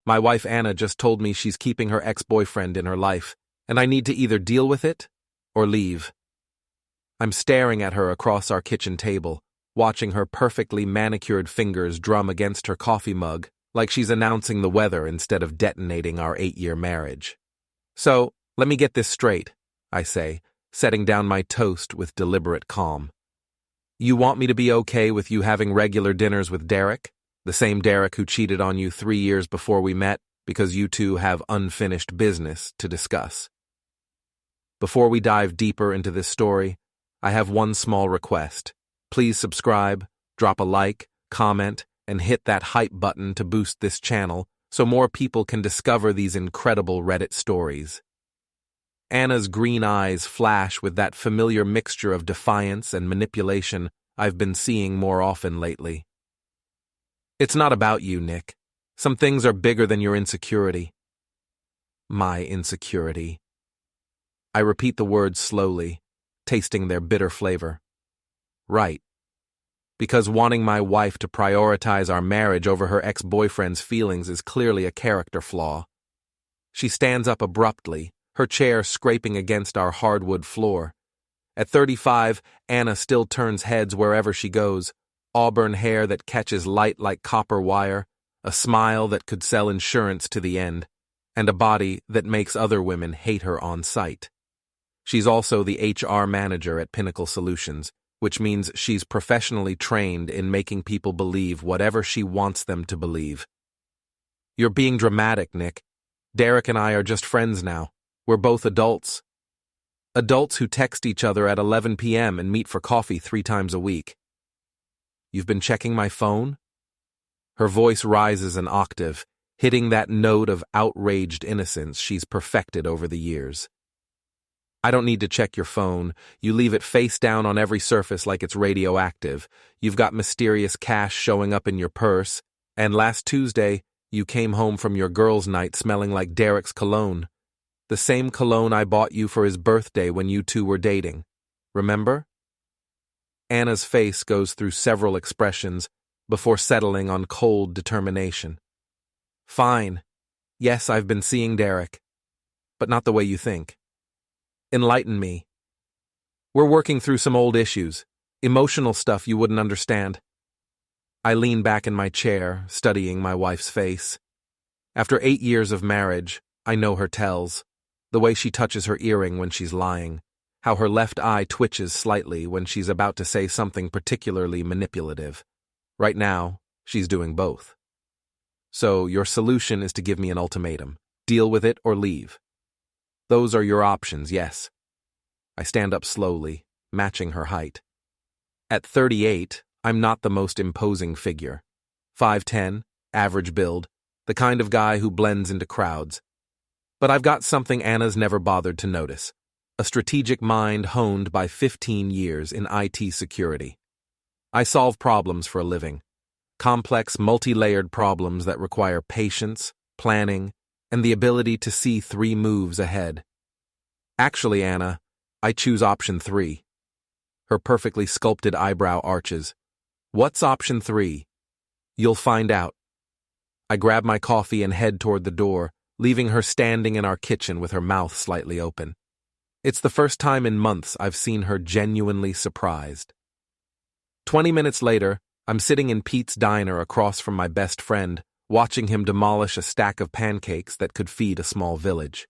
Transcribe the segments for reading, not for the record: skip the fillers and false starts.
My wife Anna just told me she's keeping her ex-boyfriend in her life, and I need to either deal with it or leave. I'm staring at her across our kitchen table, watching her perfectly manicured fingers drum against her coffee mug like she's announcing the weather instead of detonating our 8-year marriage. So, let me get this straight, I say, setting down my toast with deliberate calm. You want me to be okay with you having regular dinners with Derek? The same Derek who cheated on you 3 years before we met because you two have unfinished business to discuss. Before we dive deeper into this story, I have one small request. Please subscribe, drop a like, comment, and hit that hype button to boost this channel so more people can discover these incredible Reddit stories. Anna's green eyes flash with that familiar mixture of defiance and manipulation I've been seeing more often lately. It's not about you, Nick. Some things are bigger than your insecurity. My insecurity. I repeat the words slowly, tasting their bitter flavor. Right. Because wanting my wife to prioritize our marriage over her ex-boyfriend's feelings is clearly a character flaw. She stands up abruptly, her chair scraping against our hardwood floor. At 35, Anna still turns heads wherever she goes, auburn hair that catches light like copper wire, a smile that could sell insurance to the end, and a body that makes other women hate her on sight. She's also the HR manager at Pinnacle Solutions, which means she's professionally trained in making people believe whatever she wants them to believe. You're being dramatic, Nick. Derek and I are just friends now. We're both adults. Adults who text each other at 11 p.m. and meet for coffee 3 times a week. You've been checking my phone? Her voice rises an octave, hitting that note of outraged innocence she's perfected over the years. I don't need to check your phone. You leave it face down on every surface like it's radioactive. You've got mysterious cash showing up in your purse. And last Tuesday, you came home from your girls' night smelling like Derek's cologne. The same cologne I bought you for his birthday when you two were dating. Remember? Anna's face goes through several expressions before settling on cold determination. Fine. Yes, I've been seeing Derek. But not the way you think. Enlighten me. We're working through some old issues, emotional stuff you wouldn't understand. I lean back in my chair, studying my wife's face. After 8 years of marriage, I know her tells. The way she touches her earring when she's lying, how her left eye twitches slightly when she's about to say something particularly manipulative. Right now, she's doing both. So your solution is to give me an ultimatum. Deal with it or leave. Those are your options, yes. I stand up slowly, matching her height. At 38, I'm not the most imposing figure. 5'10", average build, the kind of guy who blends into crowds. But I've got something Anna's never bothered to notice. A strategic mind honed by 15 years in IT security. I solve problems for a living. Complex, multi-layered problems that require patience, planning, and the ability to see 3 moves ahead. Actually, Anna, I choose option 3. Her perfectly sculpted eyebrow arches. What's option 3? You'll find out. I grab my coffee and head toward the door, leaving her standing in our kitchen with her mouth slightly open. It's the first time in months I've seen her genuinely surprised. 20 minutes later, I'm sitting in Pete's diner across from my best friend, watching him demolish a stack of pancakes that could feed a small village.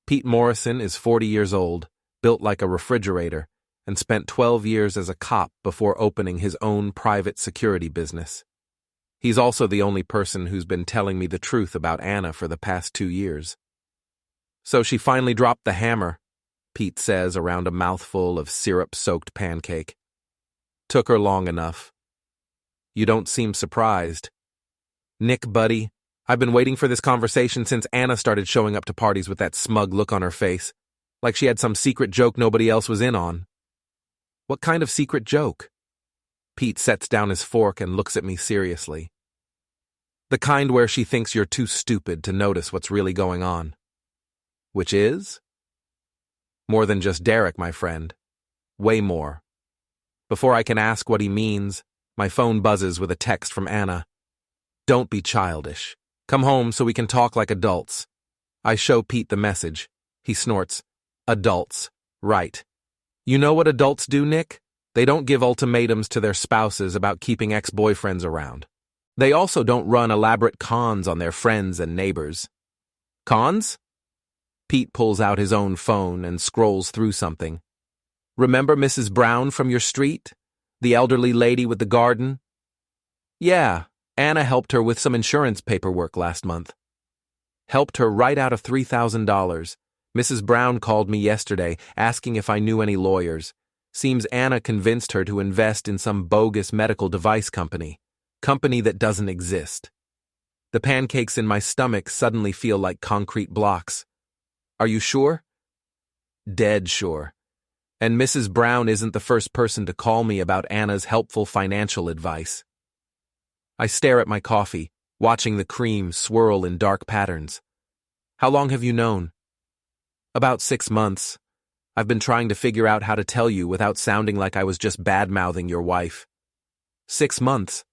Pete Morrison is 40 years old, built like a refrigerator, and spent 12 years as a cop before opening his own private security business. He's also the only person who's been telling me the truth about Anna for the past 2 years. So she finally dropped the hammer, Pete says around a mouthful of syrup-soaked pancake. Took her long enough. You don't seem surprised. Nick, buddy, I've been waiting for this conversation since Anna started showing up to parties with that smug look on her face, like she had some secret joke nobody else was in on. What kind of secret joke? Pete sets down his fork and looks at me seriously. The kind where she thinks you're too stupid to notice what's really going on. Which is? More than just Derek, my friend. Way more. Before I can ask what he means, my phone buzzes with a text from Anna. Don't be childish. Come home so we can talk like adults. I show Pete the message. He snorts. Adults. Right. You know what adults do, Nick? They don't give ultimatums to their spouses about keeping ex-boyfriends around. They also don't run elaborate cons on their friends and neighbors. Cons? Pete pulls out his own phone and scrolls through something. Remember Mrs. Brown from your street? The elderly lady with the garden? Yeah, Anna helped her with some insurance paperwork last month. Helped her right out of $3,000. Mrs. Brown called me yesterday, asking if I knew any lawyers. Seems Anna convinced her to invest in some bogus medical device company that doesn't exist. The pancakes in my stomach suddenly feel like concrete blocks. Are you sure? Dead sure. And Mrs. Brown isn't the first person to call me about Anna's helpful financial advice. I stare at my coffee, watching the cream swirl in dark patterns. How long have you known? About 6 months. I've been trying to figure out how to tell you without sounding like I was just bad-mouthing your wife. 6 months.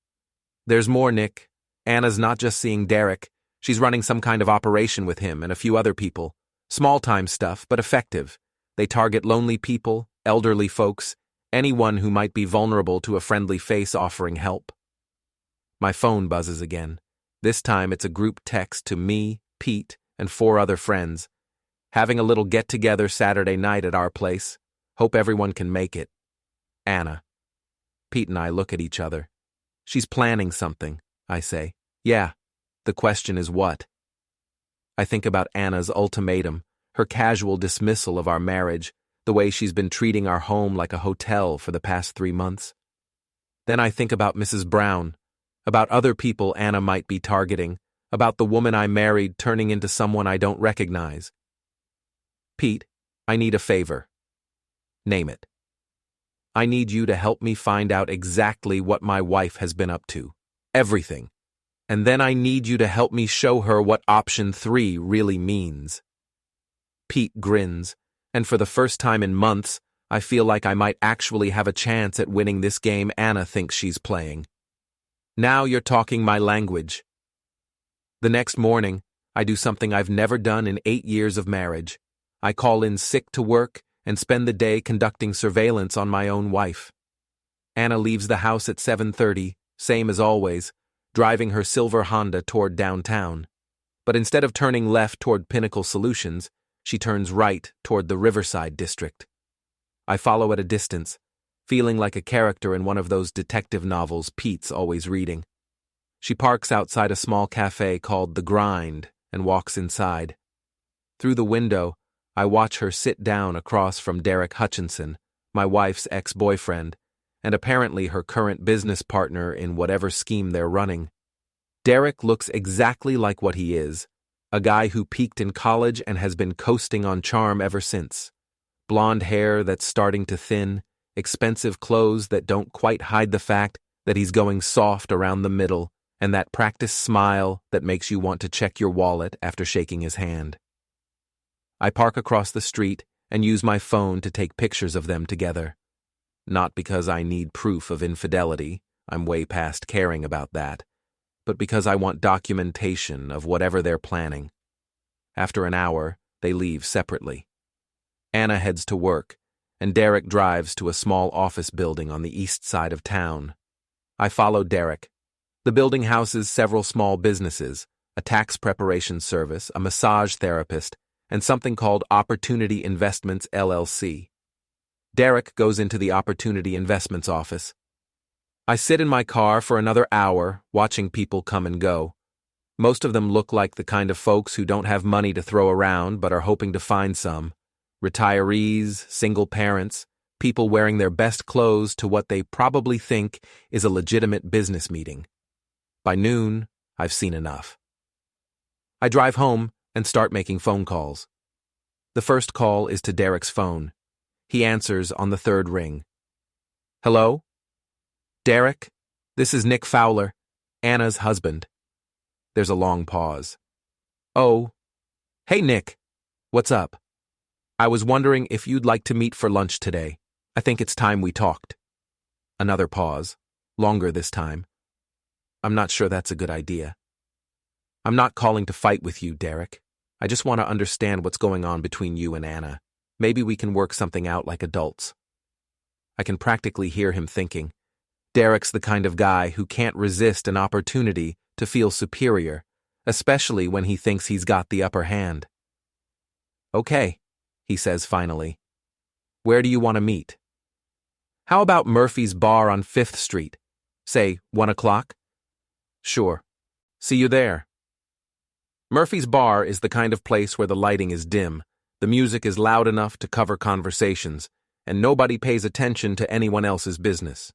There's more, Nick. Anna's not just seeing Derek. She's running some kind of operation with him and a few other people. Small-time stuff, but effective. They target lonely people, elderly folks, anyone who might be vulnerable to a friendly face offering help. My phone buzzes again. This time it's a group text to me, Pete, and 4 other friends. Having a little get-together Saturday night at our place. Hope everyone can make it. Anna. Pete and I look at each other. She's planning something, I say. Yeah. The question is what? I think about Anna's ultimatum, her casual dismissal of our marriage, the way she's been treating our home like a hotel for the past 3 months. Then I think about Mrs. Brown, about other people Anna might be targeting, about the woman I married turning into someone I don't recognize. Pete, I need a favor. Name it. I need you to help me find out exactly what my wife has been up to. Everything. And then I need you to help me show her what option 3 really means. Pete grins, and for the first time in months, I feel like I might actually have a chance at winning this game Anna thinks she's playing. Now you're talking my language. The next morning, I do something I've never done in 8 years of marriage. I call in sick to work and spend the day conducting surveillance on my own wife. Anna leaves the house at 7:30, same as always, driving her silver Honda toward downtown. But instead of turning left toward Pinnacle Solutions, she turns right toward the Riverside district. I follow at a distance, feeling like a character in one of those detective novels Pete's always reading. She parks outside a small cafe called The Grind and walks inside. Through the window, I watch her sit down across from Derek Hutchinson, my wife's ex-boyfriend, and apparently her current business partner in whatever scheme they're running. Derek looks exactly like what he is, a guy who peaked in college and has been coasting on charm ever since. Blonde hair that's starting to thin, expensive clothes that don't quite hide the fact that he's going soft around the middle, and that practiced smile that makes you want to check your wallet after shaking his hand. I park across the street and use my phone to take pictures of them together. Not because I need proof of infidelity, I'm way past caring about that, but because I want documentation of whatever they're planning. After an hour, they leave separately. Anna heads to work, and Derek drives to a small office building on the east side of town. I follow Derek. The building houses several small businesses, a tax preparation service, a massage therapist, and something called Opportunity Investments LLC. Derek goes into the Opportunity Investments office. I sit in my car for another hour, watching people come and go. Most of them look like the kind of folks who don't have money to throw around but are hoping to find some. Retirees, single parents, people wearing their best clothes to what they probably think is a legitimate business meeting. By noon, I've seen enough. I drive home and start making phone calls. The first call is to Derek's phone. He answers on the third ring. Hello? Derek, this is Nick Fowler, Anna's husband. There's a long pause. Oh, hey Nick, what's up? I was wondering if you'd like to meet for lunch today. I think it's time we talked. Another pause, longer this time. I'm not sure that's a good idea. I'm not calling to fight with you, Derek. I just want to understand what's going on between you and Anna. Maybe we can work something out like adults. I can practically hear him thinking. Derek's the kind of guy who can't resist an opportunity to feel superior, especially when he thinks he's got the upper hand. Okay, he says finally. Where do you want to meet? How about Murphy's Bar on 5th Street? Say, 1 o'clock? Sure. See you there. Murphy's Bar is the kind of place where the lighting is dim, the music is loud enough to cover conversations, and nobody pays attention to anyone else's business.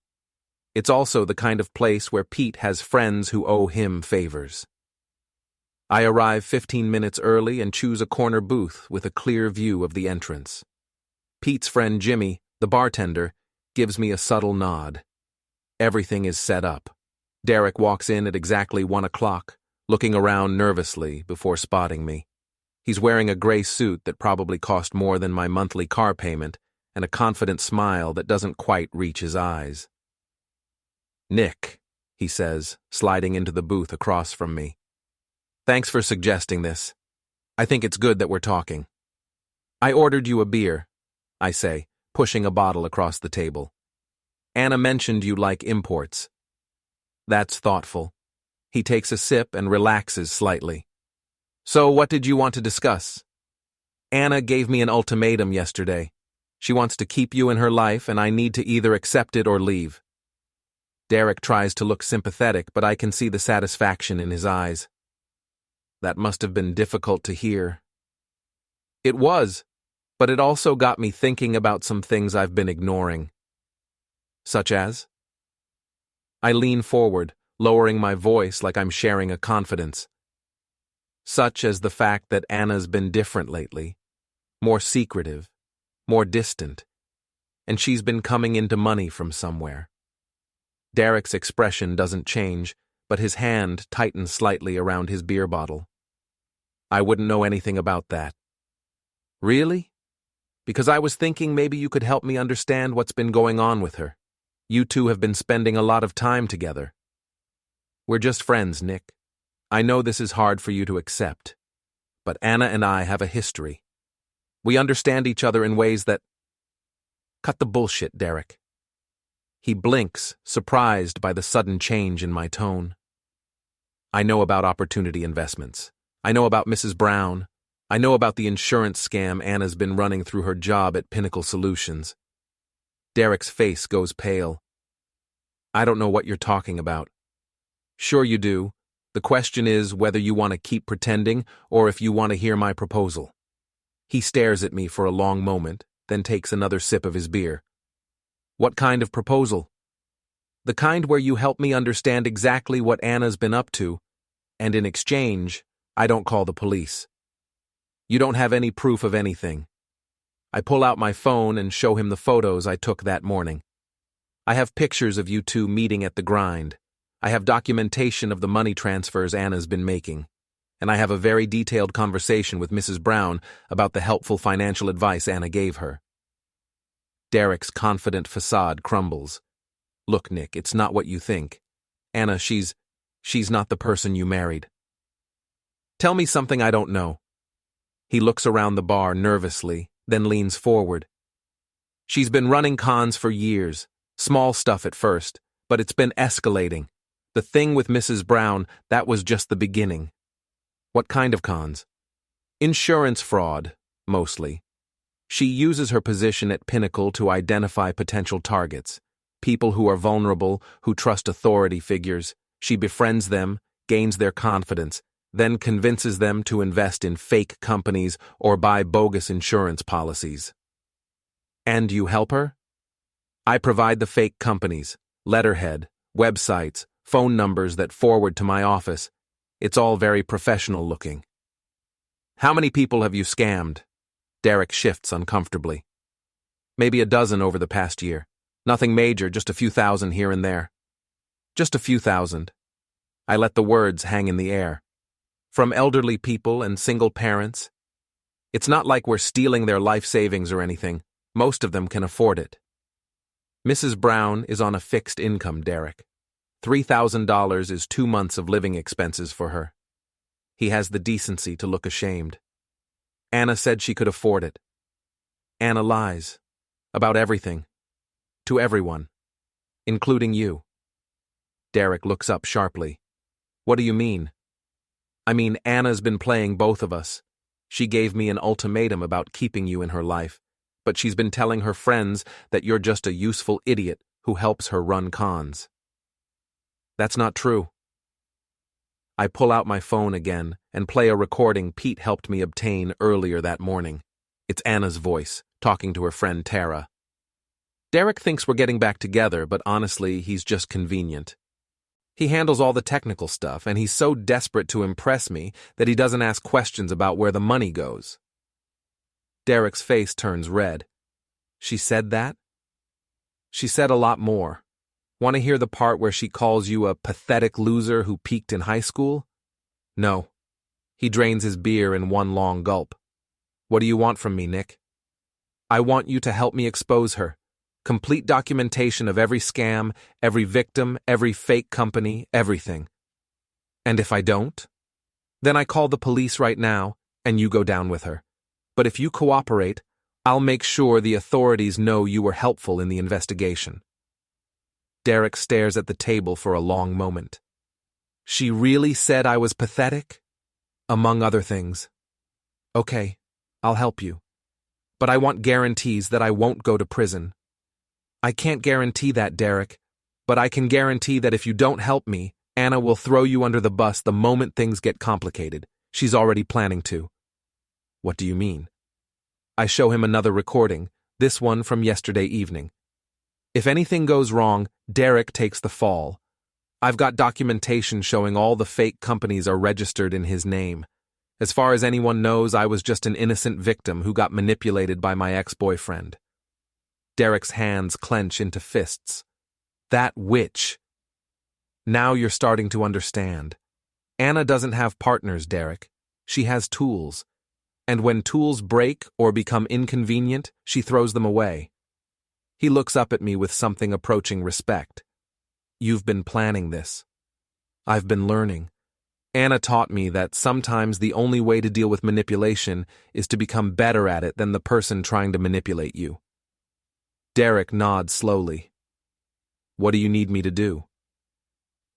It's also the kind of place where Pete has friends who owe him favors. I arrive 15 minutes early and choose a corner booth with a clear view of the entrance. Pete's friend Jimmy, the bartender, gives me a subtle nod. Everything is set up. Derek walks in at exactly 1 o'clock, looking around nervously before spotting me. He's wearing a gray suit that probably cost more than my monthly car payment and a confident smile that doesn't quite reach his eyes. Nick, he says, sliding into the booth across from me. Thanks for suggesting this. I think it's good that we're talking. I ordered you a beer, I say, pushing a bottle across the table. Anna mentioned you like imports. That's thoughtful. He takes a sip and relaxes slightly. So what did you want to discuss? Anna gave me an ultimatum yesterday. She wants to keep you in her life and I need to either accept it or leave. Derek tries to look sympathetic, but I can see the satisfaction in his eyes. That must have been difficult to hear. It was, but it also got me thinking about some things I've been ignoring. Such as? I lean forward, lowering my voice like I'm sharing a confidence. Such as the fact that Anna's been different lately, more secretive, more distant, and she's been coming into money from somewhere. Derek's expression doesn't change, but his hand tightens slightly around his beer bottle. I wouldn't know anything about that. Really? Because I was thinking maybe you could help me understand what's been going on with her. You two have been spending a lot of time together. We're just friends, Nick. I know this is hard for you to accept, but Anna and I have a history. We understand each other in ways that... Cut the bullshit, Derek. He blinks, surprised by the sudden change in my tone. I know about opportunity investments. I know about Mrs. Brown. I know about the insurance scam Anna's been running through her job at Pinnacle Solutions. Derek's face goes pale. I don't know what you're talking about. Sure you do. The question is whether you want to keep pretending or if you want to hear my proposal. He stares at me for a long moment, then takes another sip of his beer. What kind of proposal? The kind where you help me understand exactly what Anna's been up to, and in exchange, I don't call the police. You don't have any proof of anything. I pull out my phone and show him the photos I took that morning. I have pictures of you two meeting at the grind. I have documentation of the money transfers Anna's been making. And I have a very detailed conversation with Mrs. Brown about the helpful financial advice Anna gave her. Derek's confident facade crumbles. Look, Nick, it's not what you think. Anna, she's not the person you married. Tell me something I don't know. He looks around the bar nervously, then leans forward. She's been running cons for years, small stuff at first, but it's been escalating. The thing with Mrs. Brown, that was just the beginning. What kind of cons? Insurance fraud, mostly. She uses her position at Pinnacle to identify potential targets, people who are vulnerable, who trust authority figures. She befriends them, gains their confidence, then convinces them to invest in fake companies or buy bogus insurance policies. And you help her? I provide the fake companies, letterhead, websites, phone numbers that forward to my office. It's all very professional looking. How many people have you scammed? Derek shifts uncomfortably. Maybe a dozen over the past year. Nothing major, just a few thousand here and there. Just a few thousand. I let the words hang in the air. From elderly people and single parents. It's not like we're stealing their life savings or anything. Most of them can afford it. Mrs. Brown is on a fixed income, Derek. $3,000 is 2 months of living expenses for her. He has the decency to look ashamed. Anna said she could afford it. Anna lies. About everything. To everyone. Including you. Derek looks up sharply. What do you mean? I mean, Anna's been playing both of us. She gave me an ultimatum about keeping you in her life, but she's been telling her friends that you're just a useful idiot who helps her run cons. That's not true. I pull out my phone again and play a recording Pete helped me obtain earlier that morning. It's Anna's voice, talking to her friend Tara. Derek thinks we're getting back together, but honestly, he's just convenient. He handles all the technical stuff, and he's so desperate to impress me that he doesn't ask questions about where the money goes. Derek's face turns red. She said that? She said a lot more. Want to hear the part where she calls you a pathetic loser who peaked in high school? No. He drains his beer in one long gulp. What do you want from me, Nick? I want you to help me expose her. Complete documentation of every scam, every victim, every fake company, everything. And if I don't? Then I call the police right now, and you go down with her. But if you cooperate, I'll make sure the authorities know you were helpful in the investigation. Derek stares at the table for a long moment. She really said I was pathetic? Among other things. Okay, I'll help you. But I want guarantees that I won't go to prison. I can't guarantee that, Derek, but I can guarantee that if you don't help me, Anna will throw you under the bus the moment things get complicated. She's already planning to. What do you mean? I show him another recording, this one from yesterday evening. If anything goes wrong, Derek takes the fall. I've got documentation showing all the fake companies are registered in his name. As far as anyone knows, I was just an innocent victim who got manipulated by my ex-boyfriend. Derek's hands clench into fists. That witch. Now you're starting to understand. Anna doesn't have partners, Derek. She has tools. And when tools break or become inconvenient, she throws them away. He looks up at me with something approaching respect. You've been planning this. I've been learning. Anna taught me that sometimes the only way to deal with manipulation is to become better at it than the person trying to manipulate you. Derek nods slowly. What do you need me to do?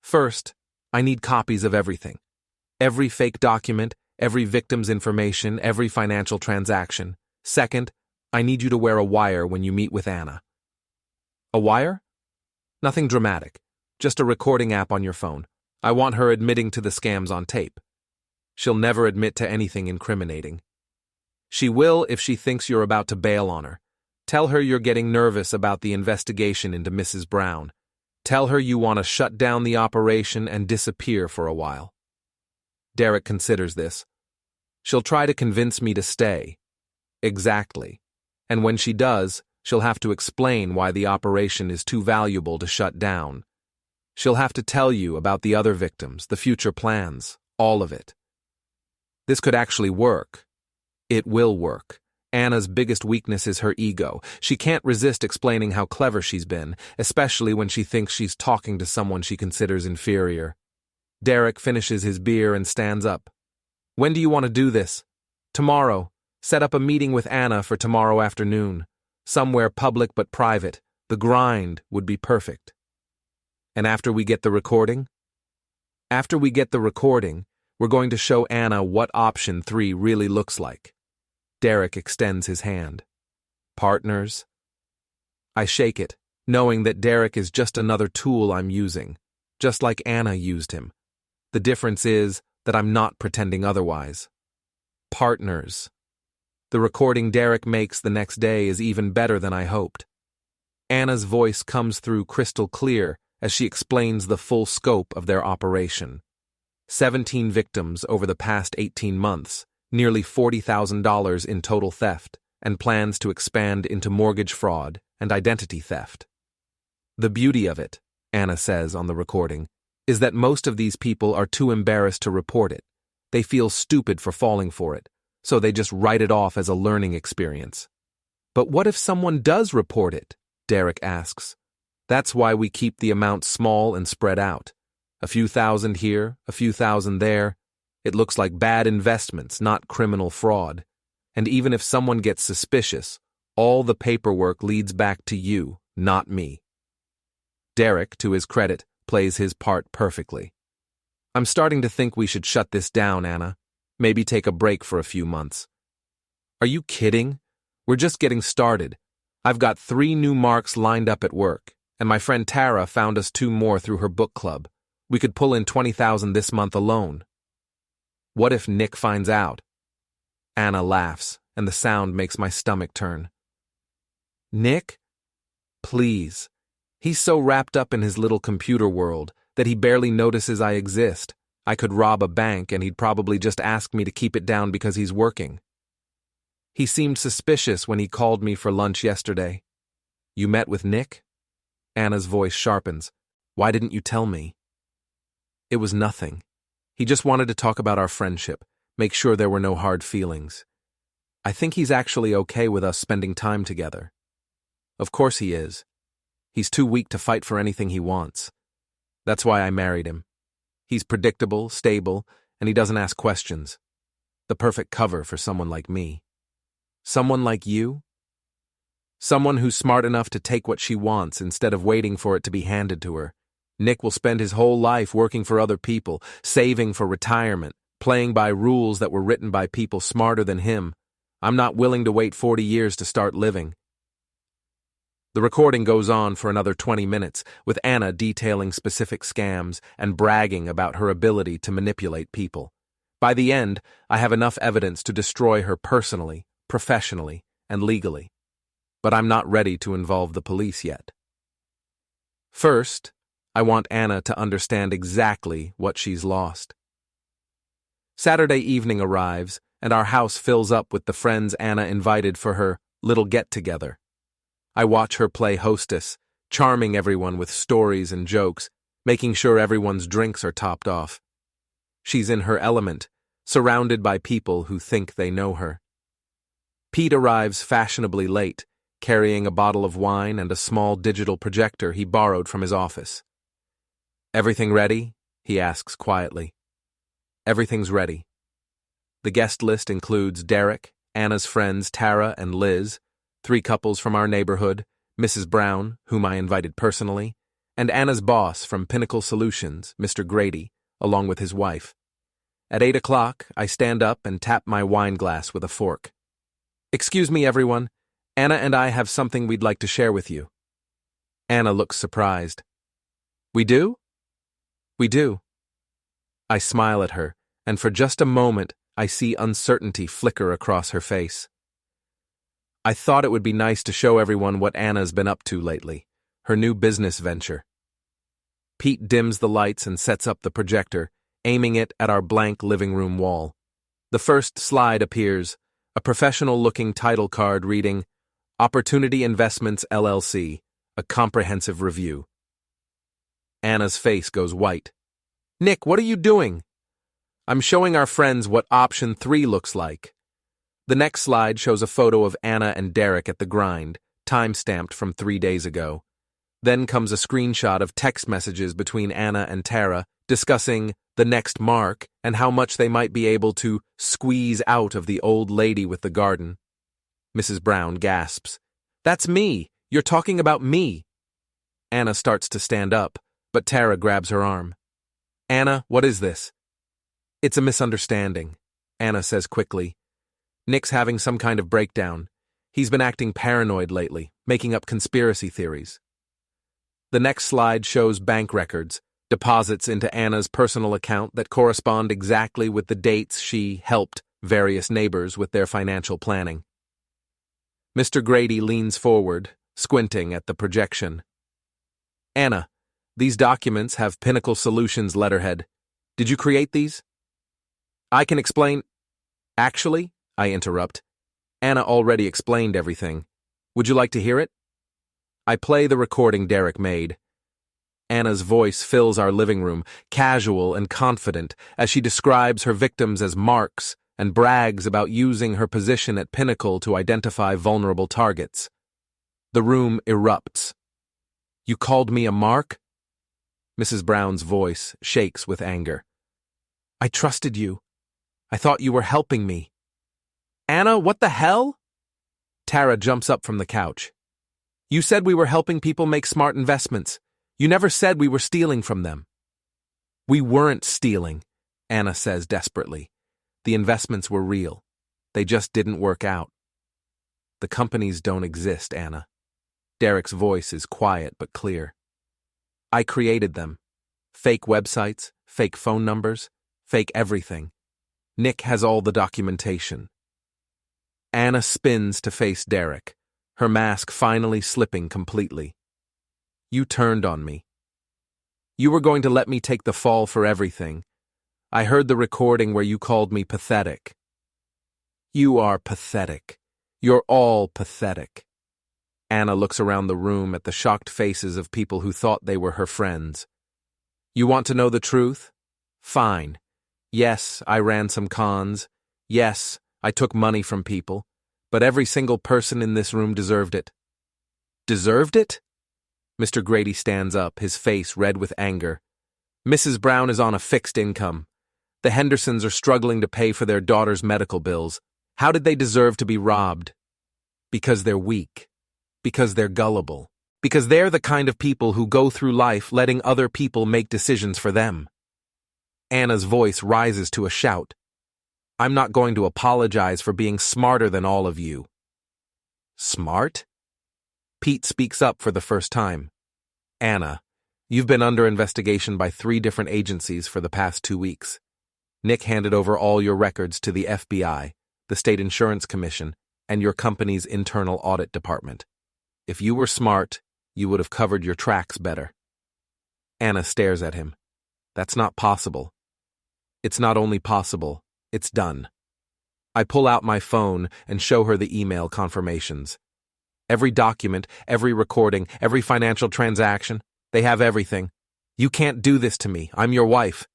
First, I need copies of everything. Every fake document, every victim's information, every financial transaction. Second, I need you to wear a wire when you meet with Anna. A wire? Nothing dramatic. Just a recording app on your phone. I want her admitting to the scams on tape. She'll never admit to anything incriminating. She will if she thinks you're about to bail on her. Tell her you're getting nervous about the investigation into Mrs. Brown. Tell her you want to shut down the operation and disappear for a while. Derek considers this. She'll try to convince me to stay. Exactly. And when she does, she'll have to explain why the operation is too valuable to shut down. She'll have to tell you about the other victims, the future plans, all of it. This could actually work. It will work. Anna's biggest weakness is her ego. She can't resist explaining how clever she's been, especially when she thinks she's talking to someone she considers inferior. Derek finishes his beer and stands up. When do you want to do this? Tomorrow. Set up a meeting with Anna for tomorrow afternoon. Somewhere public but private. The grind would be perfect. And after we get the recording? After we get the recording, we're going to show Anna what option 3 really looks like. Derek extends his hand. Partners? I shake it, knowing that Derek is just another tool I'm using, just like Anna used him. The difference is that I'm not pretending otherwise. Partners. The recording Derek makes the next day is even better than I hoped. Anna's voice comes through crystal clear as she explains the full scope of their operation. 17 victims over the past 18 months, nearly $40,000 in total theft, and plans to expand into mortgage fraud and identity theft. The beauty of it, Anna says on the recording, is that most of these people are too embarrassed to report it. They feel stupid for falling for it, so they just write it off as a learning experience. But what if someone does report it? Derek asks. That's why we keep the amount small and spread out. A few thousand here, a few thousand there. It looks like bad investments, not criminal fraud. And even if someone gets suspicious, all the paperwork leads back to you, not me. Derek, to his credit, plays his part perfectly. I'm starting to think we should shut this down, Anna. Maybe take a break for a few months. Are you kidding? We're just getting started. I've got 3 new marks lined up at work, and my friend Tara found us 2 more through her book club. We could pull in $20,000 this month alone. What if Nick finds out? Anna laughs, and the sound makes my stomach turn. Nick? Please. He's so wrapped up in his little computer world that he barely notices I exist. I could rob a bank and he'd probably just ask me to keep it down because he's working. He seemed suspicious when he called me for lunch yesterday. You met with Nick? Anna's voice sharpens. Why didn't you tell me? It was nothing. He just wanted to talk about our friendship, make sure there were no hard feelings. I think he's actually okay with us spending time together. Of course he is. He's too weak to fight for anything he wants. That's why I married him. He's predictable, stable, and he doesn't ask questions. The perfect cover for someone like me. Someone like you? Someone who's smart enough to take what she wants instead of waiting for it to be handed to her. Nick will spend his whole life working for other people, saving for retirement, playing by rules that were written by people smarter than him. I'm not willing to wait 40 years to start living. The recording goes on for another 20 minutes, with Anna detailing specific scams and bragging about her ability to manipulate people. By the end, I have enough evidence to destroy her personally, professionally, and legally. But I'm not ready to involve the police yet. First, I want Anna to understand exactly what she's lost. Saturday evening arrives, and our house fills up with the friends Anna invited for her little get-together. I watch her play hostess, charming everyone with stories and jokes, making sure everyone's drinks are topped off. She's in her element, surrounded by people who think they know her. Pete arrives fashionably late, carrying a bottle of wine and a small digital projector he borrowed from his office. Everything ready? He asks quietly. Everything's ready. The guest list includes Derek, Anna's friends Tara and Liz, 3 couples from our neighborhood, Mrs. Brown, whom I invited personally, and Anna's boss from Pinnacle Solutions, Mr. Grady, along with his wife. At 8 o'clock, I stand up and tap my wine glass with a fork. Excuse me, everyone. Anna and I have something we'd like to share with you. Anna looks surprised. We do? We do. I smile at her, and for just a moment, I see uncertainty flicker across her face. I thought it would be nice to show everyone what Anna's been up to lately, her new business venture. Pete dims the lights and sets up the projector, aiming it at our blank living room wall. The first slide appears, a professional-looking title card reading, Opportunity Investments LLC, a comprehensive review. Anna's face goes white. Nick, what are you doing? I'm showing our friends what option 3 looks like. The next slide shows a photo of Anna and Derek at the grind, time-stamped from 3 days ago. Then comes a screenshot of text messages between Anna and Tara discussing the next mark and how much they might be able to squeeze out of the old lady with the garden. Mrs. Brown gasps. That's me! You're talking about me! Anna starts to stand up, but Tara grabs her arm. Anna, what is this? It's a misunderstanding, Anna says quickly. Nick's having some kind of breakdown. He's been acting paranoid lately, making up conspiracy theories. The next slide shows bank records, deposits into Anna's personal account that correspond exactly with the dates she helped various neighbors with their financial planning. Mr. Grady leans forward, squinting at the projection. Anna, these documents have Pinnacle Solutions letterhead. Did you create these? I can explain. Actually, I interrupt. Anna already explained everything. Would you like to hear it? I play the recording Derek made. Anna's voice fills our living room, casual and confident, as she describes her victims as marks and brags about using her position at Pinnacle to identify vulnerable targets. The room erupts. You called me a mark? Mrs. Brown's voice shakes with anger. I trusted you. I thought you were helping me. Anna, what the hell? Tara jumps up from the couch. You said we were helping people make smart investments. You never said we were stealing from them. We weren't stealing, Anna says desperately. The investments were real. They just didn't work out. The companies don't exist, Anna. Derek's voice is quiet but clear. I created them. Fake websites, fake phone numbers, fake everything. Nick has all the documentation. Anna spins to face Derek, her mask finally slipping completely. You turned on me. You were going to let me take the fall for everything. I heard the recording where you called me pathetic. You are pathetic. You're all pathetic. Anna looks around the room at the shocked faces of people who thought they were her friends. You want to know the truth? Fine. Yes, I ran some cons. Yes, I took money from people. But every single person in this room deserved it. Deserved it? Mr. Grady stands up, his face red with anger. Mrs. Brown is on a fixed income. The Hendersons are struggling to pay for their daughter's medical bills. How did they deserve to be robbed? Because they're weak. Because they're gullible. Because they're the kind of people who go through life letting other people make decisions for them. Anna's voice rises to a shout. I'm not going to apologize for being smarter than all of you. Smart? Pete speaks up for the first time. Anna, you've been under investigation by 3 different agencies for the past 2 weeks. Nick handed over all your records to the FBI, the State Insurance Commission, and your company's internal audit department. If you were smart, you would have covered your tracks better. Anna stares at him. That's not possible. It's not only possible, it's done. I pull out my phone and show her the email confirmations. Every document, every recording, every financial transaction, they have everything. You can't do this to me. I'm your wife.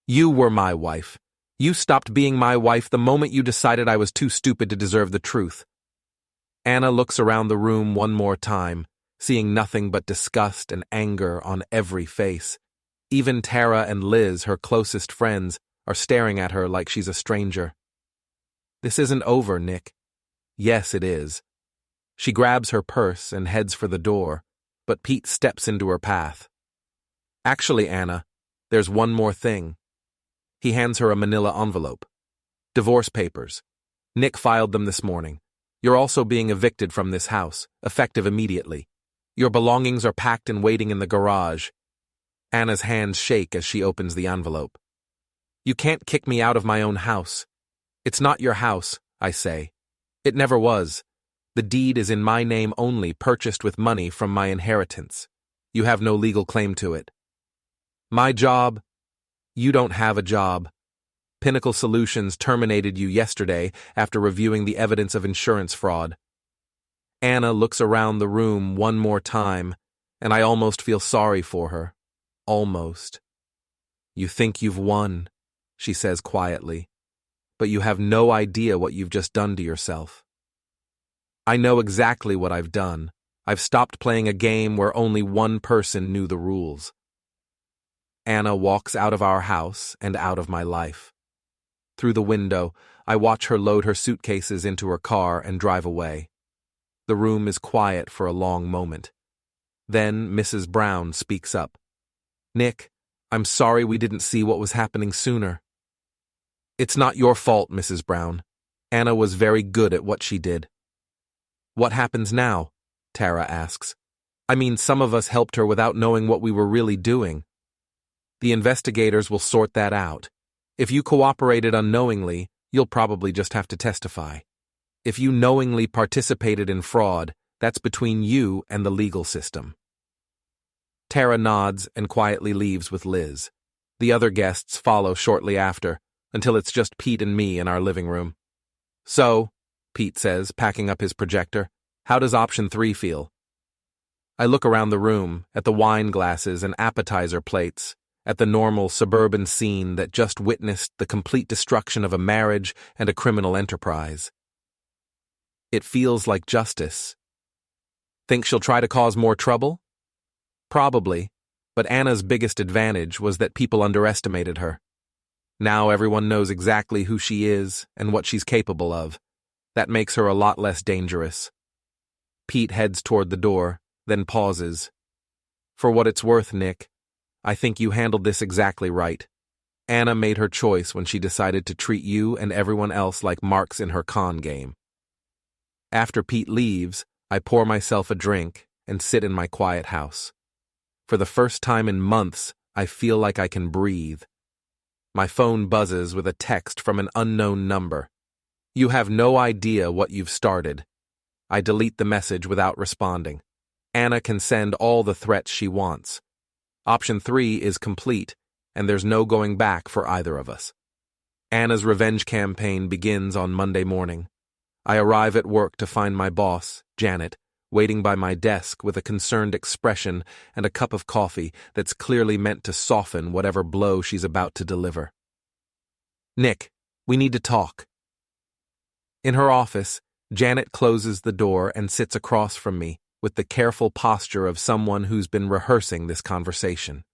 You were my wife. You stopped being my wife the moment you decided I was too stupid to deserve the truth. Anna looks around the room one more time, seeing nothing but disgust and anger on every face. Even Tara and Liz, her closest friends, are staring at her like she's a stranger. This isn't over, Nick. Yes, it is. She grabs her purse and heads for the door, but Pete steps into her path. Actually, Anna, there's one more thing. He hands her a manila envelope. Divorce papers. Nick filed them this morning. You're also being evicted from this house, effective immediately. Your belongings are packed and waiting in the garage. Anna's hands shake as she opens the envelope. You can't kick me out of my own house. It's not your house, I say. It never was. The deed is in my name only, purchased with money from my inheritance. You have no legal claim to it. My job? You don't have a job. Pinnacle Solutions terminated you yesterday after reviewing the evidence of insurance fraud. Anna looks around the room one more time, and I almost feel sorry for her. Almost. You think you've won, she says quietly, but you have no idea what you've just done to yourself. I know exactly what I've done. I've stopped playing a game where only one person knew the rules. Anna walks out of our house and out of my life. Through the window, I watch her load her suitcases into her car and drive away. The room is quiet for a long moment. Then Mrs. Brown speaks up. Nick, I'm sorry we didn't see what was happening sooner. It's not your fault, Mrs. Brown. Anna was very good at what she did. What happens now? Tara asks. I mean, some of us helped her without knowing what we were really doing. The investigators will sort that out. If you cooperated unknowingly, you'll probably just have to testify. If you knowingly participated in fraud, that's between you and the legal system. Tara nods and quietly leaves with Liz. The other guests follow shortly after, until it's just Pete and me in our living room. So, Pete says, packing up his projector, how does option 3 feel? I look around the room, at the wine glasses and appetizer plates, at the normal suburban scene that just witnessed the complete destruction of a marriage and a criminal enterprise. It feels like justice. Think she'll try to cause more trouble? Probably, but Anna's biggest advantage was that people underestimated her. Now everyone knows exactly who she is and what she's capable of. That makes her a lot less dangerous. Pete heads toward the door, then pauses. For what it's worth, Nick, I think you handled this exactly right. Anna made her choice when she decided to treat you and everyone else like marks in her con game. After Pete leaves, I pour myself a drink and sit in my quiet house. For the first time in months, I feel like I can breathe. My phone buzzes with a text from an unknown number. You have no idea what you've started. I delete the message without responding. Anna can send all the threats she wants. Option 3 is complete, and there's no going back for either of us. Anna's revenge campaign begins on Monday morning. I arrive at work to find my boss, Janet, waiting by my desk with a concerned expression and a cup of coffee that's clearly meant to soften whatever blow she's about to deliver. Nick, we need to talk. In her office, Janet closes the door and sits across from me with the careful posture of someone who's been rehearsing this conversation.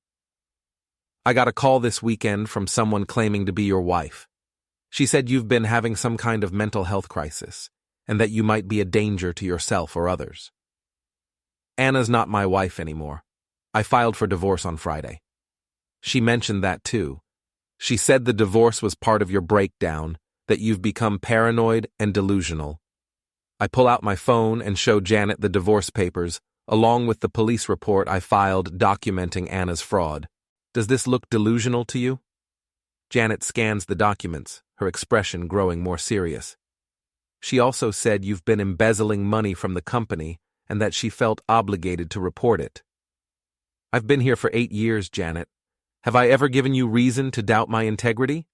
I got a call this weekend from someone claiming to be your wife. She said you've been having some kind of mental health crisis, and that you might be a danger to yourself or others. Anna's not my wife anymore. I filed for divorce on Friday. She mentioned that too. She said the divorce was part of your breakdown, that you've become paranoid and delusional. I pull out my phone and show Janet the divorce papers, along with the police report I filed documenting Anna's fraud. Does this look delusional to you? Janet scans the documents, her expression growing more serious. She also said you've been embezzling money from the company and that she felt obligated to report it. I've been here for 8 years, Janet. Have I ever given you reason to doubt my integrity?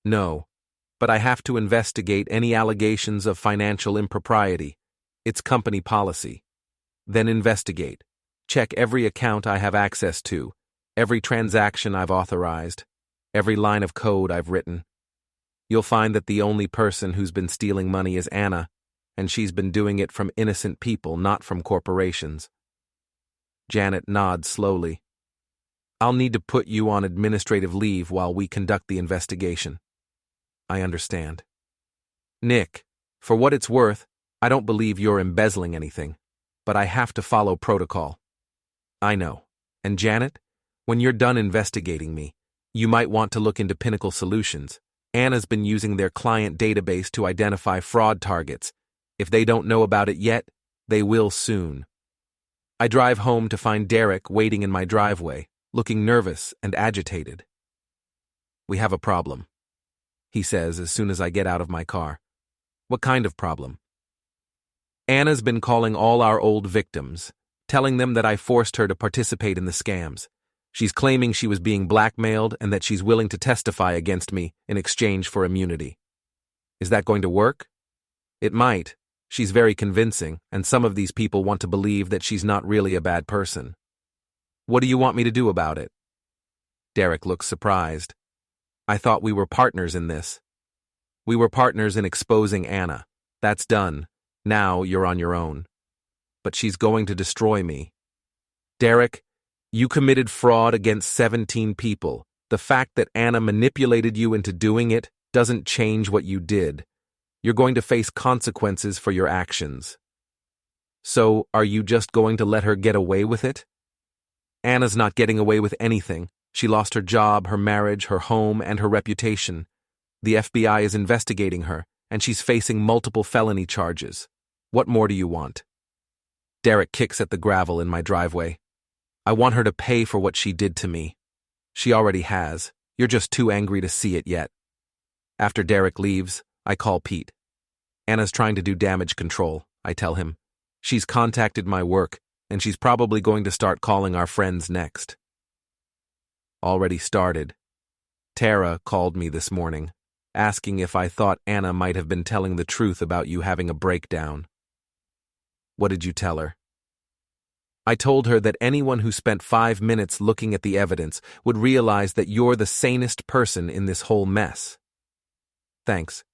No, but I have to investigate any allegations of financial impropriety. It's company policy. Then investigate. Check every account I have access to, every transaction I've authorized, every line of code I've written. You'll find that the only person who's been stealing money is Anna, and she's been doing it from innocent people, not from corporations. Janet nods slowly. I'll need to put you on administrative leave while we conduct the investigation. I understand. Nick, for what it's worth, I don't believe you're embezzling anything, but I have to follow protocol. I know. And Janet, when you're done investigating me, you might want to look into Pinnacle Solutions. Anna's been using their client database to identify fraud targets. If they don't know about it yet, they will soon. I drive home to find Derek waiting in my driveway, looking nervous and agitated. We have a problem, he says as soon as I get out of my car. What kind of problem? Anna's been calling all our old victims, telling them that I forced her to participate in the scams. She's claiming she was being blackmailed and that she's willing to testify against me in exchange for immunity. Is that going to work? It might. She's very convincing, and some of these people want to believe that she's not really a bad person. What do you want me to do about it? Derek looks surprised. I thought we were partners in this. We were partners in exposing Anna. That's done. Now you're on your own. But she's going to destroy me. Derek, you committed fraud against 17 people. The fact that Anna manipulated you into doing it doesn't change what you did. You're going to face consequences for your actions. So, are you just going to let her get away with it? Anna's not getting away with anything. She lost her job, her marriage, her home, and her reputation. The FBI is investigating her, and she's facing multiple felony charges. What more do you want? Derek kicks at the gravel in my driveway. I want her to pay for what she did to me. She already has. You're just too angry to see it yet. After Derek leaves, I call Pete. Anna's trying to do damage control, I tell him. She's contacted my work, and she's probably going to start calling our friends next. Already started. Tara called me this morning, asking if I thought Anna might have been telling the truth about you having a breakdown. What did you tell her? I told her that anyone who spent 5 minutes looking at the evidence would realize that you're the sanest person in this whole mess. Thanks.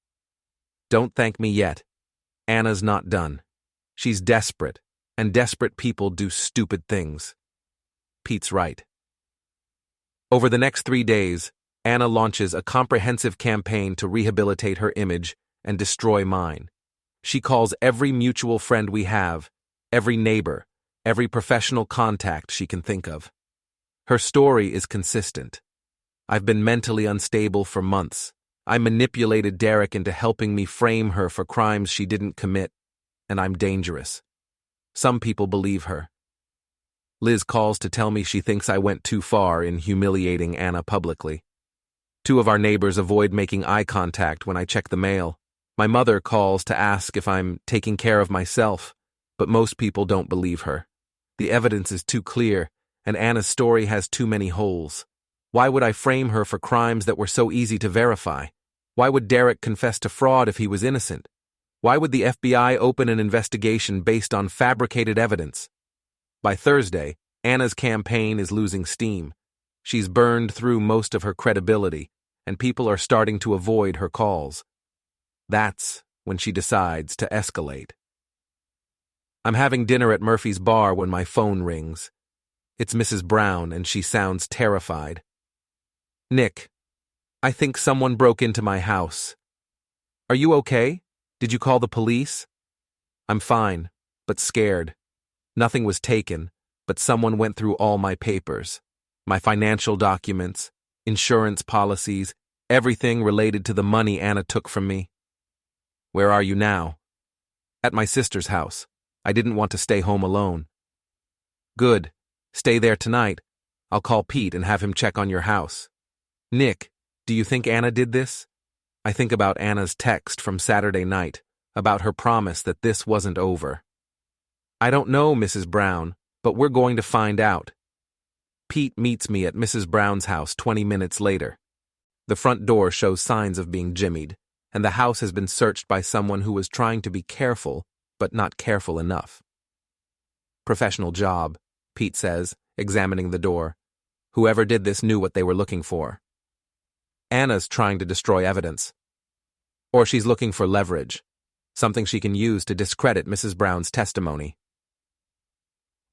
Don't thank me yet. Anna's not done. She's desperate, and desperate people do stupid things. Pete's right. Over the next 3 days, Anna launches a comprehensive campaign to rehabilitate her image and destroy mine. She calls every mutual friend we have, every neighbor, every professional contact she can think of. Her story is consistent. I've been mentally unstable for months. I manipulated Derek into helping me frame her for crimes she didn't commit, and I'm dangerous. Some people believe her. Liz calls to tell me she thinks I went too far in humiliating Anna publicly. Two of our neighbors avoid making eye contact when I check the mail. My mother calls to ask if I'm taking care of myself, but most people don't believe her. The evidence is too clear, and Anna's story has too many holes. Why would I frame her for crimes that were so easy to verify? Why would Derek confess to fraud if he was innocent? Why would the FBI open an investigation based on fabricated evidence? By Thursday, Anna's campaign is losing steam. She's burned through most of her credibility, and people are starting to avoid her calls. That's when she decides to escalate. I'm having dinner at Murphy's bar when my phone rings. It's Mrs. Brown, and she sounds terrified. Nick, I think someone broke into my house. Are you okay? Did you call the police? I'm fine, but scared. Nothing was taken, but someone went through all my papers. My financial documents, insurance policies, everything related to the money Anna took from me. Where are you now? At my sister's house. I didn't want to stay home alone. Good. Stay there tonight. I'll call Pete and have him check on your house. Nick, do you think Anna did this? I think about Anna's text from Saturday night, about her promise that this wasn't over. I don't know, Mrs. Brown, but we're going to find out. Pete meets me at Mrs. Brown's house 20 minutes later. The front door shows signs of being jimmied, and the house has been searched by someone who was trying to be careful, but not careful enough. Professional job, Pete says, examining the door. Whoever did this knew what they were looking for. Anna's trying to destroy evidence. Or she's looking for leverage, something she can use to discredit Mrs. Brown's testimony.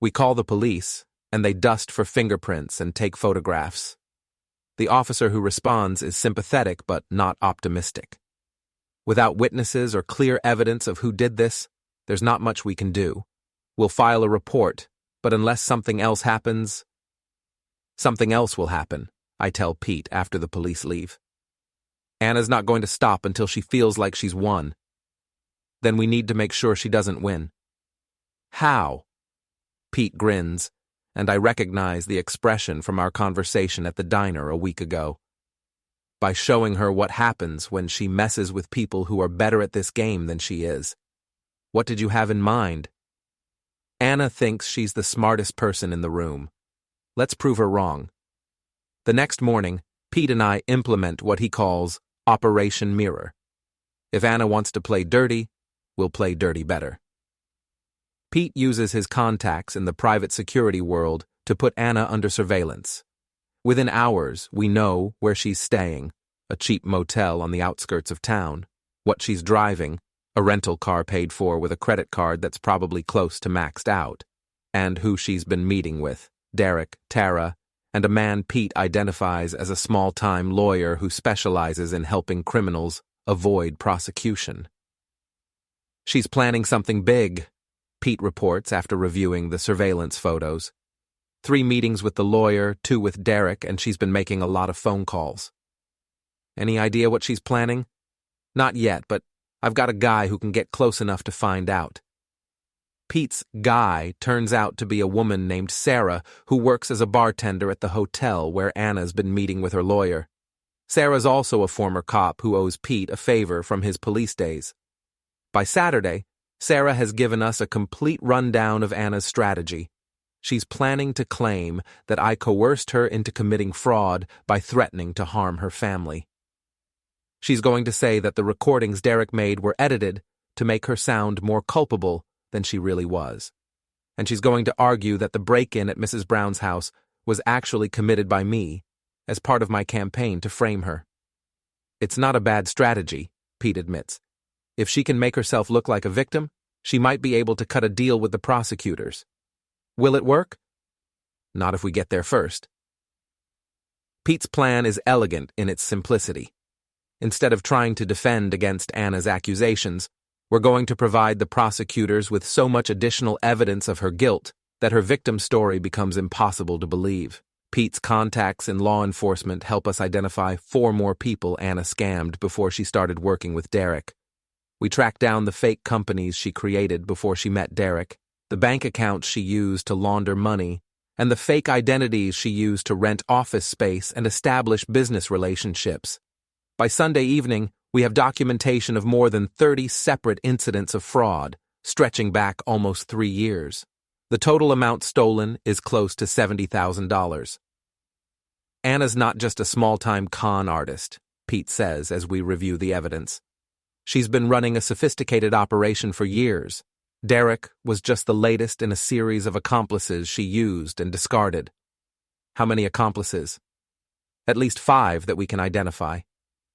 We call the police, and they dust for fingerprints and take photographs. The officer who responds is sympathetic but not optimistic. Without witnesses or clear evidence of who did this, there's not much we can do. We'll file a report, but unless something else happens, something else will happen, I tell Pete after the police leave. Anna's not going to stop until she feels like she's won. Then we need to make sure she doesn't win. How? Pete grins, and I recognize the expression from our conversation at the diner a week ago. By showing her what happens when she messes with people who are better at this game than she is. What did you have in mind? Anna thinks she's the smartest person in the room. Let's prove her wrong. The next morning, Pete and I implement what he calls Operation Mirror. If Anna wants to play dirty, we'll play dirty better. Pete uses his contacts in the private security world to put Anna under surveillance. Within hours, we know where she's staying, a cheap motel on the outskirts of town, what she's driving, a rental car paid for with a credit card that's probably close to maxed out, and who she's been meeting with, Derek, Tara, and a man Pete identifies as a small-time lawyer who specializes in helping criminals avoid prosecution. She's planning something big, Pete reports after reviewing the surveillance photos. 3 meetings with the lawyer, 2 with Derek, and she's been making a lot of phone calls. Any idea what she's planning? Not yet, but I've got a guy who can get close enough to find out. Pete's guy turns out to be a woman named Sarah who works as a bartender at the hotel where Anna's been meeting with her lawyer. Sarah's also a former cop who owes Pete a favor from his police days. By Saturday, Sarah has given us a complete rundown of Anna's strategy. She's planning to claim that I coerced her into committing fraud by threatening to harm her family. She's going to say that the recordings Derek made were edited to make her sound more culpable than she really was. And she's going to argue that the break-in at Mrs. Brown's house was actually committed by me as part of my campaign to frame her. It's not a bad strategy, Pete admits. If she can make herself look like a victim, she might be able to cut a deal with the prosecutors. Will it work? Not if we get there first. Pete's plan is elegant in its simplicity. Instead of trying to defend against Anna's accusations, we're going to provide the prosecutors with so much additional evidence of her guilt that her victim's story becomes impossible to believe. Pete's contacts in law enforcement help us identify 4 more people Anna scammed before she started working with Derek. We track down the fake companies she created before she met Derek, the bank accounts she used to launder money, and the fake identities she used to rent office space and establish business relationships. By Sunday evening, we have documentation of more than 30 separate incidents of fraud, stretching back almost 3 years. The total amount stolen is close to $70,000. Anna's not just a small-time con artist, Pete says as we review the evidence. She's been running a sophisticated operation for years. Derek was just the latest in a series of accomplices she used and discarded. How many accomplices? At least 5 that we can identify.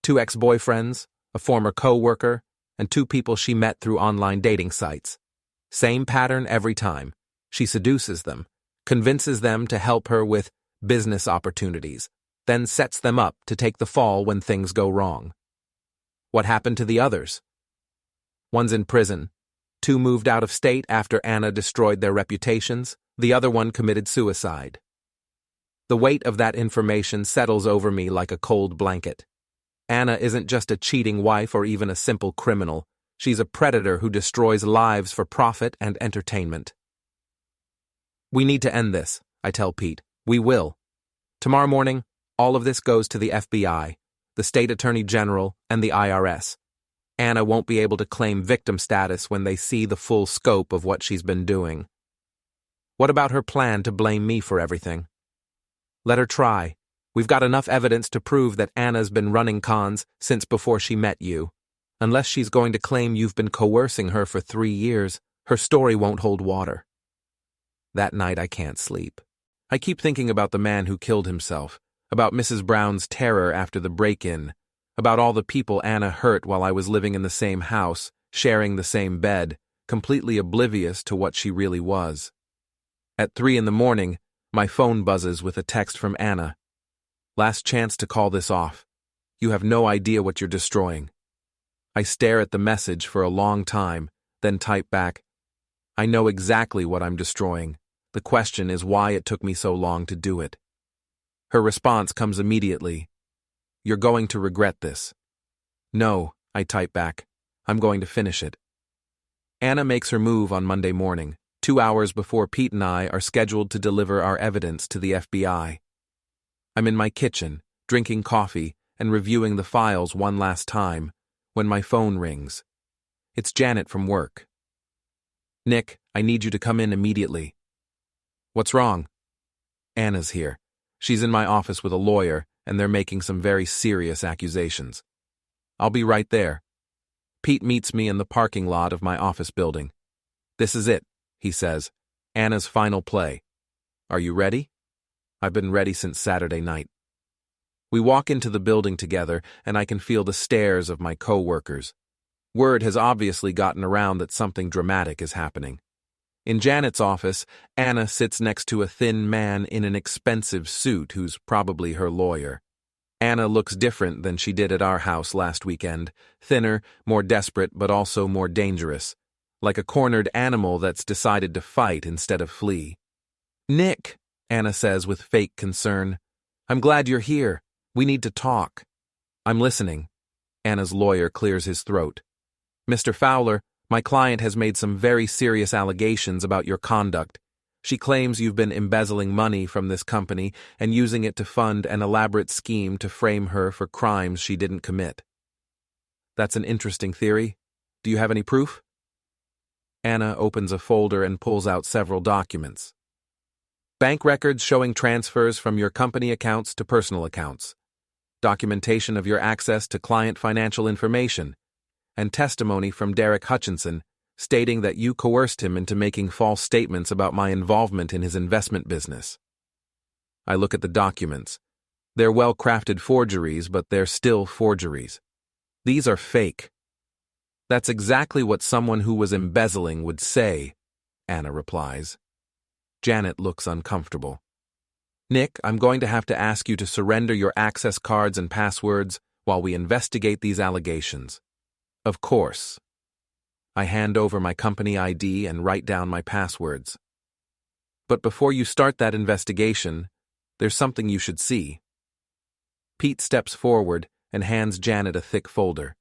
2 ex-boyfriends, a former co-worker, and 2 people she met through online dating sites. Same pattern every time. She seduces them, convinces them to help her with business opportunities, then sets them up to take the fall when things go wrong. What happened to the others? One's in prison. 2 moved out of state after Anna destroyed their reputations. The other one committed suicide. The weight of that information settles over me like a cold blanket. Anna isn't just a cheating wife or even a simple criminal. She's a predator who destroys lives for profit and entertainment. We need to end this, I tell Pete. We will. Tomorrow morning, all of this goes to the FBI, the State Attorney General, and the IRS. Anna won't be able to claim victim status when they see the full scope of what she's been doing. What about her plan to blame me for everything? Let her try. We've got enough evidence to prove that Anna's been running cons since before she met you. Unless she's going to claim you've been coercing her for 3 years, her story won't hold water. That night I can't sleep. I keep thinking about the man who killed himself, about Mrs. Brown's terror after the break-in, about all the people Anna hurt while I was living in the same house, sharing the same bed, completely oblivious to what she really was. At 3 a.m, my phone buzzes with a text from Anna. Last chance to call this off. You have no idea what you're destroying. I stare at the message for a long time, then type back, I know exactly what I'm destroying. The question is why it took me so long to do it. Her response comes immediately. You're going to regret this. No, I type back. I'm going to finish it. Anna makes her move on Monday morning, 2 hours before Pete and I are scheduled to deliver our evidence to the FBI. I'm in my kitchen, drinking coffee and reviewing the files one last time, when my phone rings. It's Janet from work. Nick, I need you to come in immediately. What's wrong? Anna's here. She's in my office with a lawyer, and they're making some very serious accusations. I'll be right there. Pete meets me in the parking lot of my office building. This is it, he says. Anna's final play. Are you ready? I've been ready since Saturday night. We walk into the building together, and I can feel the stares of my co-workers. Word has obviously gotten around that something dramatic is happening. In Janet's office, Anna sits next to a thin man in an expensive suit who's probably her lawyer. Anna looks different than she did at our house last weekend, thinner, more desperate, but also more dangerous, like a cornered animal that's decided to fight instead of flee. Nick, Anna says with fake concern, I'm glad you're here. We need to talk. I'm listening. Anna's lawyer clears his throat. Mr. Fowler, my client has made some very serious allegations about your conduct. She claims you've been embezzling money from this company and using it to fund an elaborate scheme to frame her for crimes she didn't commit. That's an interesting theory. Do you have any proof? Anna opens a folder and pulls out several documents. Bank records showing transfers from your company accounts to personal accounts. Documentation of your access to client financial information. And testimony from Derek Hutchinson stating that you coerced him into making false statements about my involvement in his investment business. I look at the documents. They're well-crafted forgeries, but they're still forgeries. These are fake. That's exactly what someone who was embezzling would say, Anna replies. Janet looks uncomfortable. Nick, I'm going to have to ask you to surrender your access cards and passwords while we investigate these allegations. Of course. I hand over my company ID and write down my passwords. But before you start that investigation, there's something you should see. Pete steps forward and hands Janet a thick folder.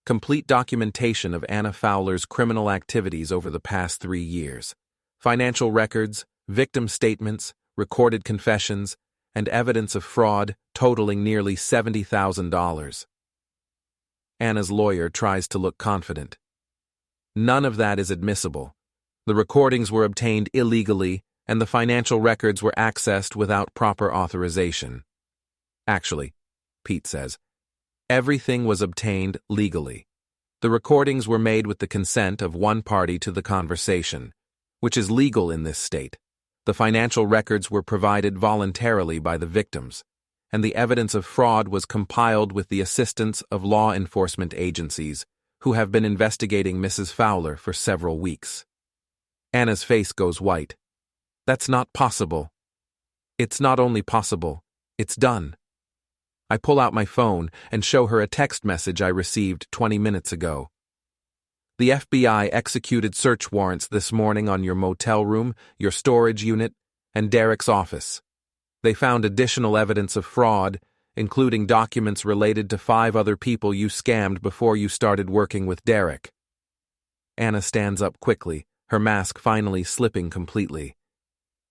Complete documentation of Anna Fowler's criminal activities over the past 3 years. Financial records, victim statements, recorded confessions, and evidence of fraud totaling nearly $70,000. Anna's lawyer tries to look confident. None of that is admissible. The recordings were obtained illegally, and the financial records were accessed without proper authorization. Actually, Pete says, everything was obtained legally. The recordings were made with the consent of one party to the conversation, which is legal in this state. The financial records were provided voluntarily by the victims, and the evidence of fraud was compiled with the assistance of law enforcement agencies who have been investigating Mrs. Fowler for several weeks. Anna's face goes white. That's not possible. It's not only possible, it's done. I pull out my phone and show her a text message I received 20 minutes ago. The FBI executed search warrants this morning on your motel room, your storage unit, and Derek's office. They found additional evidence of fraud, including documents related to 5 other people you scammed before you started working with Derek. Anna stands up quickly, her mask finally slipping completely.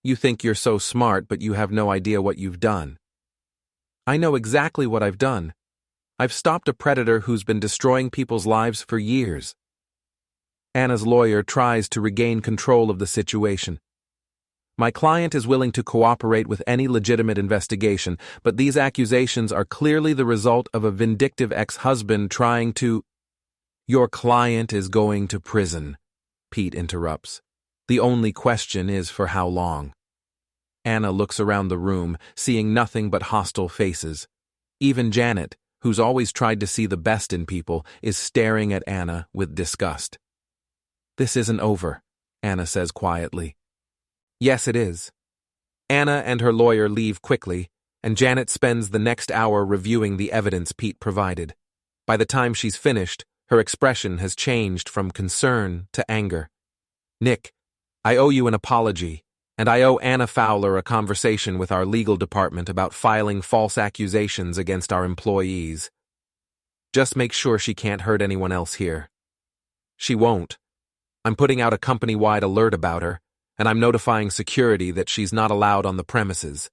You think you're so smart, but you have no idea what you've done. I know exactly what I've done. I've stopped a predator who's been destroying people's lives for years. Anna's lawyer tries to regain control of the situation. My client is willing to cooperate with any legitimate investigation, but these accusations are clearly the result of a vindictive ex-husband trying to— Your client is going to prison, Pete interrupts. The only question is for how long. Anna looks around the room, seeing nothing but hostile faces. Even Janet, who's always tried to see the best in people, is staring at Anna with disgust. This isn't over, Anna says quietly. Yes, it is. Anna and her lawyer leave quickly, and Janet spends the next hour reviewing the evidence Pete provided. By the time she's finished, her expression has changed from concern to anger. Nick, I owe you an apology, and I owe Anna Fowler a conversation with our legal department about filing false accusations against our employees. Just make sure she can't hurt anyone else here. She won't. I'm putting out a company-wide alert about her, and I'm notifying security that she's not allowed on the premises.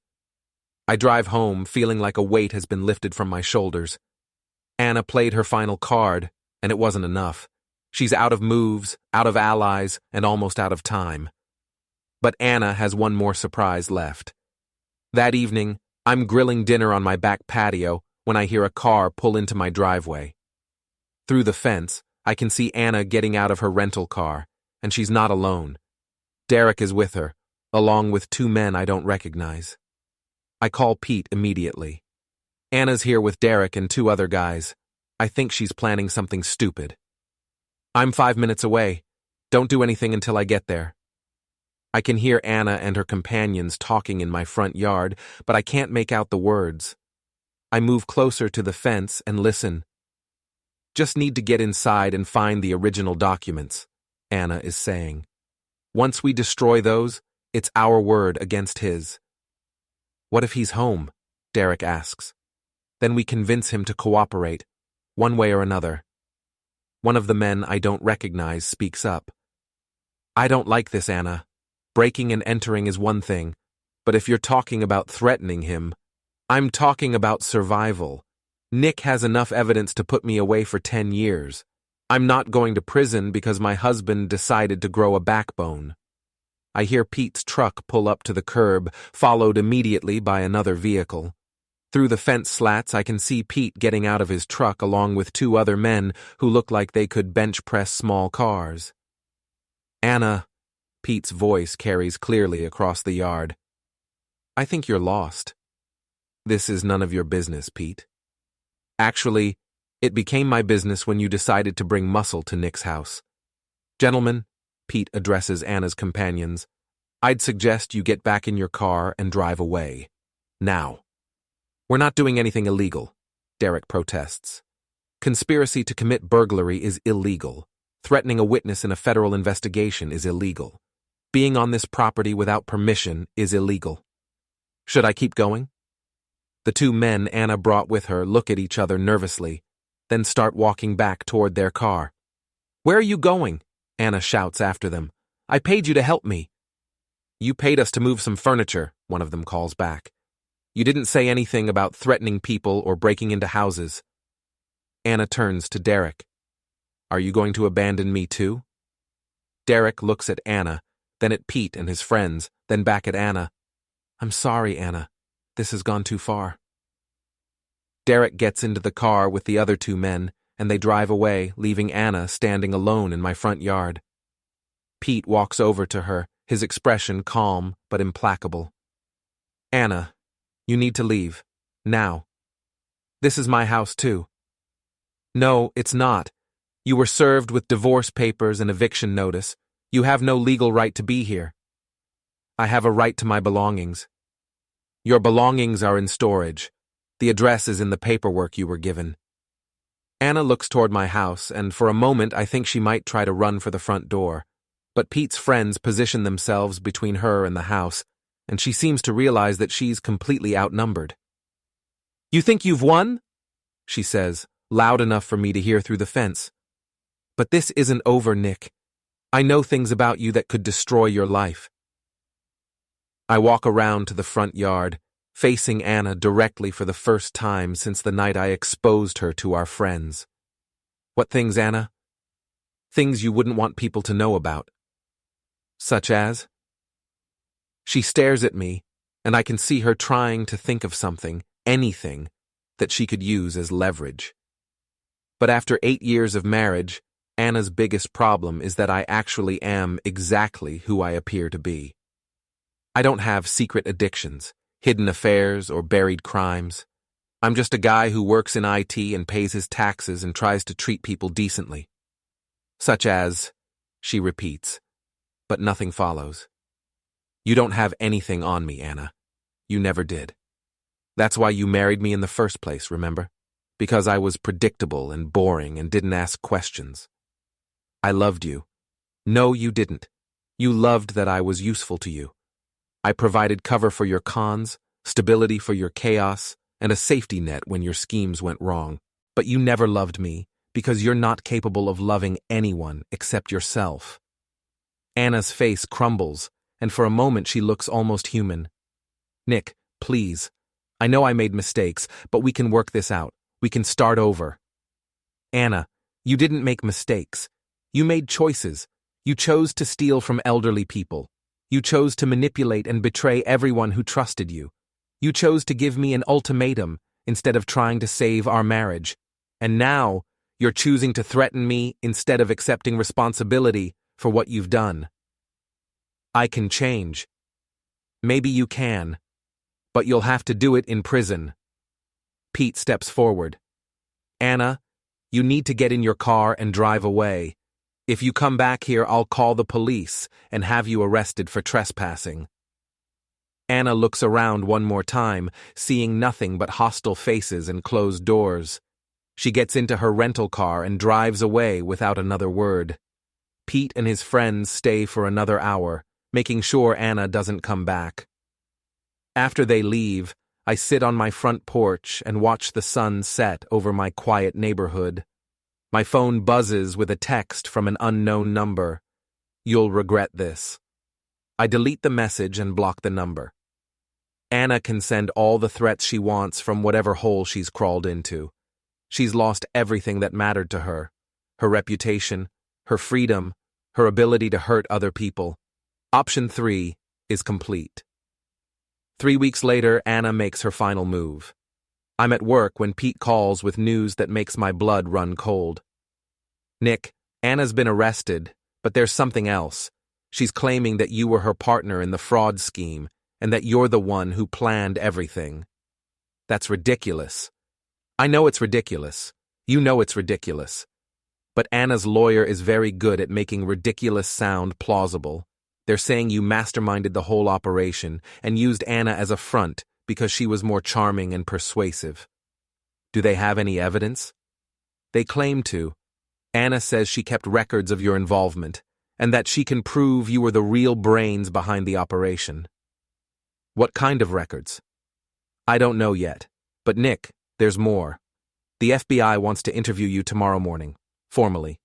I drive home feeling like a weight has been lifted from my shoulders. Anna played her final card, and it wasn't enough. She's out of moves, out of allies, and almost out of time. But Anna has one more surprise left. That evening, I'm grilling dinner on my back patio when I hear a car pull into my driveway. Through the fence, I can see Anna getting out of her rental car, and she's not alone. Derek is with her, along with 2 men I don't recognize. I call Pete immediately. Anna's here with Derek and 2 other guys. I think she's planning something stupid. I'm 5 minutes away. Don't do anything until I get there. I can hear Anna and her companions talking in my front yard, but I can't make out the words. I move closer to the fence and listen. Just need to get inside and find the original documents, Anna is saying. Once we destroy those, it's our word against his. What if he's home? Derek asks. Then we convince him to cooperate, one way or another. One of the men I don't recognize speaks up. I don't like this, Anna. Breaking and entering is one thing, but if you're talking about threatening him, I'm talking about survival. Nick has enough evidence to put me away for 10 years. I'm not going to prison because my husband decided to grow a backbone. I hear Pete's truck pull up to the curb, followed immediately by another vehicle. Through the fence slats, I can see Pete getting out of his truck along with 2 other men who look like they could bench press small cars. Anna, Pete's voice carries clearly across the yard. I think you're lost. This is none of your business, Pete. Actually, it became my business when you decided to bring muscle to Nick's house. Gentlemen, Pete addresses Anna's companions, I'd suggest you get back in your car and drive away. Now. We're not doing anything illegal, Derek protests. Conspiracy to commit burglary is illegal. Threatening a witness in a federal investigation is illegal. Being on this property without permission is illegal. Should I keep going? The two men Anna brought with her look at each other nervously, then start walking back toward their car. Where are you going? Anna shouts after them. I paid you to help me. You paid us to move some furniture, one of them calls back. You didn't say anything about threatening people or breaking into houses. Anna turns to Derek. Are you going to abandon me too? Derek looks at Anna, then at Pete and his friends, then back at Anna. I'm sorry, Anna. This has gone too far. Derek gets into the car with the other two men, and they drive away, leaving Anna standing alone in my front yard. Pete walks over to her, his expression calm but implacable. Anna, you need to leave. Now. This is my house too. No, it's not. You were served with divorce papers and eviction notice. You have no legal right to be here. I have a right to my belongings. Your belongings are in storage. The address is in the paperwork you were given. Anna looks toward my house, and for a moment I think she might try to run for the front door. But Pete's friends position themselves between her and the house, and she seems to realize that she's completely outnumbered. You think you've won? She says, loud enough for me to hear through the fence. But this isn't over, Nick. I know things about you that could destroy your life. I walk around to the front yard, facing Anna directly for the first time since the night I exposed her to our friends. What things, Anna? Things you wouldn't want people to know about. Such as? She stares at me, and I can see her trying to think of something, anything, that she could use as leverage. But after 8 years of marriage, Anna's biggest problem is that I actually am exactly who I appear to be. I don't have secret addictions, hidden affairs, or buried crimes. I'm just a guy who works in IT and pays his taxes and tries to treat people decently. Such as, she repeats, but nothing follows. You don't have anything on me, Anna. You never did. That's why you married me in the first place, remember? Because I was predictable and boring and didn't ask questions. I loved you. No, you didn't. You loved that I was useful to you. I provided cover for your cons, stability for your chaos, and a safety net when your schemes went wrong. But you never loved me, because you're not capable of loving anyone except yourself. Anna's face crumbles, and for a moment she looks almost human. Nick, please. I know I made mistakes, but we can work this out. We can start over. Anna, you didn't make mistakes. You made choices. You chose to steal from elderly people. You chose to manipulate and betray everyone who trusted you. You chose to give me an ultimatum instead of trying to save our marriage. And now, you're choosing to threaten me instead of accepting responsibility for what you've done. I can change. Maybe you can. But you'll have to do it in prison. Pete steps forward. Anna, you need to get in your car and drive away. If you come back here, I'll call the police and have you arrested for trespassing. Anna looks around one more time, seeing nothing but hostile faces and closed doors. She gets into her rental car and drives away without another word. Pete and his friends stay for another hour, making sure Anna doesn't come back. After they leave, I sit on my front porch and watch the sun set over my quiet neighborhood. My phone buzzes with a text from an unknown number. You'll regret this. I delete the message and block the number. Anna can send all the threats she wants from whatever hole she's crawled into. She's lost everything that mattered to her. Her reputation, her freedom, her ability to hurt other people. Option 3 is complete. 3 weeks later, Anna makes her final move. I'm at work when Pete calls with news that makes my blood run cold. Nick, Anna's been arrested, but there's something else. She's claiming that you were her partner in the fraud scheme and that you're the one who planned everything. That's ridiculous. I know it's ridiculous. You know it's ridiculous. But Anna's lawyer is very good at making ridiculous sound plausible. They're saying you masterminded the whole operation and used Anna as a front because she was more charming and persuasive. Do they have any evidence? They claim to. Anna says she kept records of your involvement, and that she can prove you were the real brains behind the operation. What kind of records? I don't know yet, but Nick, there's more. The FBI wants to interview you tomorrow morning, formally.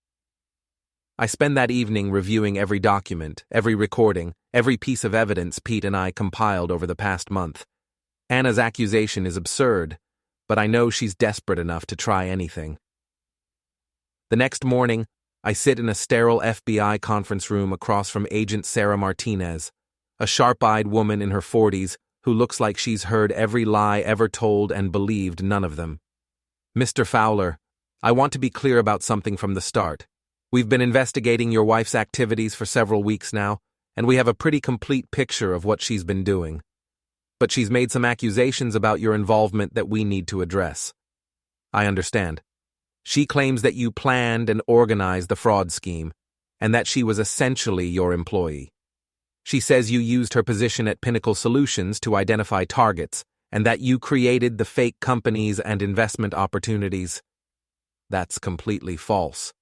I spend that evening reviewing every document, every recording, every piece of evidence Pete and I compiled over the past month. Anna's accusation is absurd, but I know she's desperate enough to try anything. The next morning, I sit in a sterile FBI conference room across from Agent Sarah Martinez, a sharp-eyed woman in her 40s who looks like she's heard every lie ever told and believed none of them. Mr. Fowler, I want to be clear about something from the start. We've been investigating your wife's activities for several weeks now, and we have a pretty complete picture of what she's been doing. But she's made some accusations about your involvement that we need to address. I understand. She claims that you planned and organized the fraud scheme, and that she was essentially your employee. She says you used her position at Pinnacle Solutions to identify targets, and that you created the fake companies and investment opportunities. That's completely false.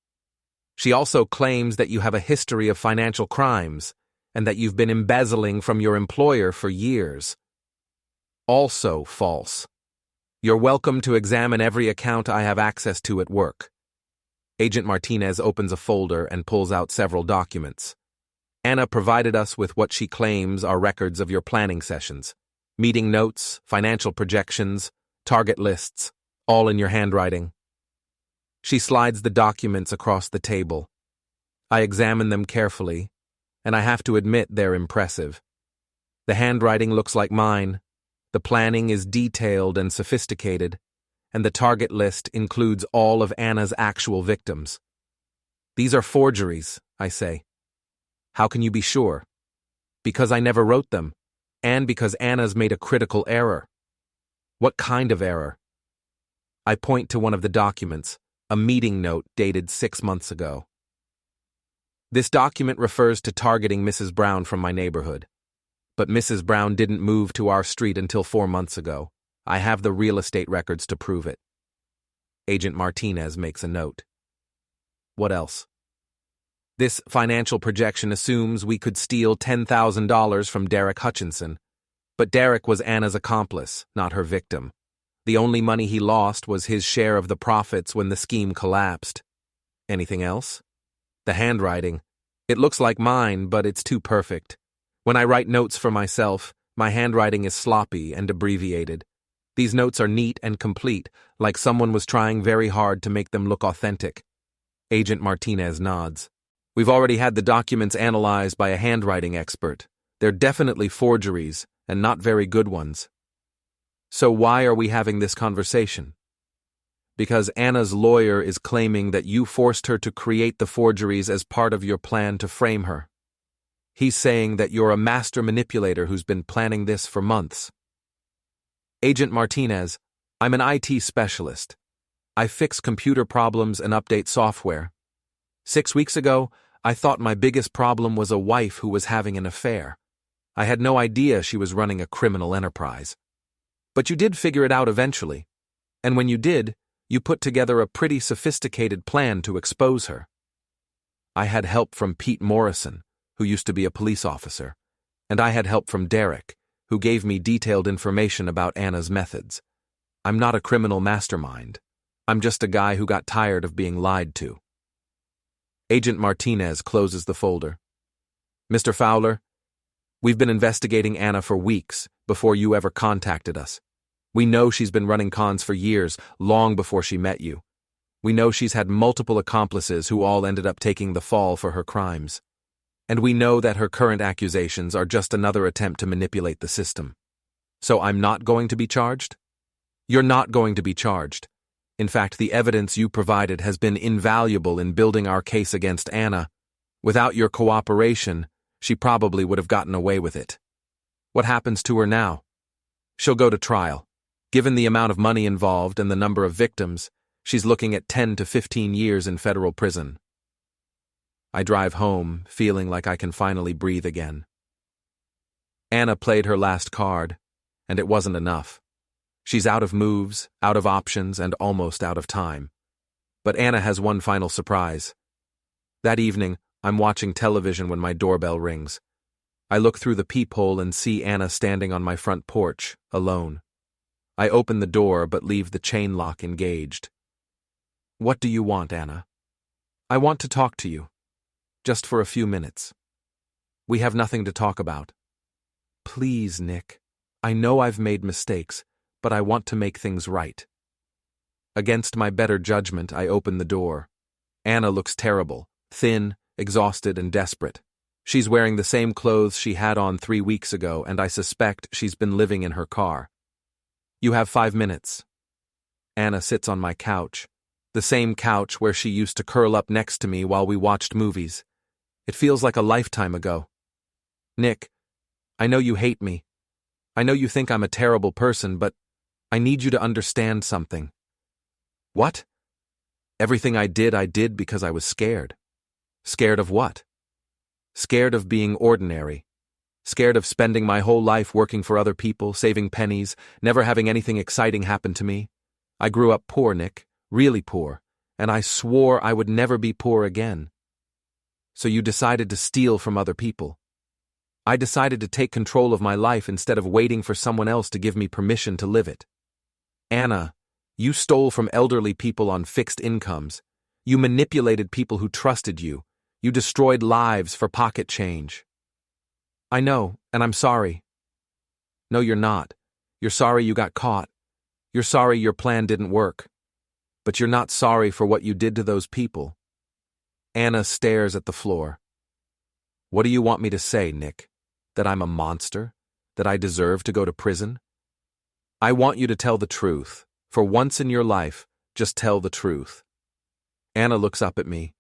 She also claims that you have a history of financial crimes, and that you've been embezzling from your employer for years. Also false. You're welcome to examine every account I have access to at work. Agent Martinez opens a folder and pulls out several documents. Anna provided us with what she claims are records of your planning sessions, meeting notes, financial projections, target lists, all in your handwriting. She slides the documents across the table. I examine them carefully, and I have to admit they're impressive. The handwriting looks like mine, the planning is detailed and sophisticated, and the target list includes all of Anna's actual victims. These are forgeries, I say. How can you be sure? Because I never wrote them, and because Anna's made a critical error. What kind of error? I point to one of the documents, a meeting note dated 6 months ago. This document refers to targeting Mrs. Brown from my neighborhood. But Mrs. Brown didn't move to our street until 4 months ago. I have the real estate records to prove it. Agent Martinez makes a note. What else? This financial projection assumes we could steal $10,000 from Derek Hutchinson, but Derek was Anna's accomplice, not her victim. The only money he lost was his share of the profits when the scheme collapsed. Anything else? The handwriting. It looks like mine, but it's too perfect. When I write notes for myself, my handwriting is sloppy and abbreviated. These notes are neat and complete, like someone was trying very hard to make them look authentic. Agent Martinez nods. We've already had the documents analyzed by a handwriting expert. They're definitely forgeries, and not very good ones. So why are we having this conversation? Because Anna's lawyer is claiming that you forced her to create the forgeries as part of your plan to frame her. He's saying that you're a master manipulator who's been planning this for months. Agent Martinez, I'm an IT specialist. I fix computer problems and update software. 6 weeks ago, I thought my biggest problem was a wife who was having an affair. I had no idea she was running a criminal enterprise. But you did figure it out eventually. And when you did, you put together a pretty sophisticated plan to expose her. I had help from Pete Morrison, who used to be a police officer, and I had help from Derek, who gave me detailed information about Anna's methods. I'm not a criminal mastermind. I'm just a guy who got tired of being lied to. Agent Martinez closes the folder. Mr. Fowler, we've been investigating Anna for weeks before you ever contacted us. We know she's been running cons for years, long before she met you. We know she's had multiple accomplices who all ended up taking the fall for her crimes. And we know that her current accusations are just another attempt to manipulate the system. So I'm not going to be charged? You're not going to be charged. In fact, the evidence you provided has been invaluable in building our case against Anna. Without your cooperation, she probably would have gotten away with it. What happens to her now? She'll go to trial. Given the amount of money involved and the number of victims, she's looking at 10 to 15 years in federal prison. I drive home, feeling like I can finally breathe again. Anna played her last card, and it wasn't enough. She's out of moves, out of options, and almost out of time. But Anna has one final surprise. That evening, I'm watching television when my doorbell rings. I look through the peephole and see Anna standing on my front porch, alone. I open the door but leave the chain lock engaged. "What do you want, Anna?" "I want to talk to you. Just for a few minutes." "We have nothing to talk about." "Please, Nick. I know I've made mistakes, but I want to make things right." Against my better judgment, I open the door. Anna looks terrible, thin, exhausted, and desperate. She's wearing the same clothes she had on 3 weeks ago, and I suspect she's been living in her car. "You have 5 minutes." Anna sits on my couch, the same couch where she used to curl up next to me while we watched movies. It feels like a lifetime ago. "Nick, I know you hate me. I know you think I'm a terrible person, but I need you to understand something." "What?" "Everything I did because I was scared." "Scared of what?" "Scared of being ordinary. Scared of spending my whole life working for other people, saving pennies, never having anything exciting happen to me. I grew up poor, Nick, really poor, and I swore I would never be poor again. So you decided to steal from other people. I decided to take control of my life instead of waiting for someone else to give me permission to live it. Anna, you stole from elderly people on fixed incomes. You manipulated people who trusted you. You destroyed lives for pocket change." "I know, and I'm sorry." "No, you're not. You're sorry you got caught. You're sorry your plan didn't work. But you're not sorry for what you did to those people." Anna stares at the floor. "What do you want me to say, Nick? That I'm a monster? That I deserve to go to prison?" "I want you to tell the truth. For once in your life, just tell the truth." Anna looks up at me,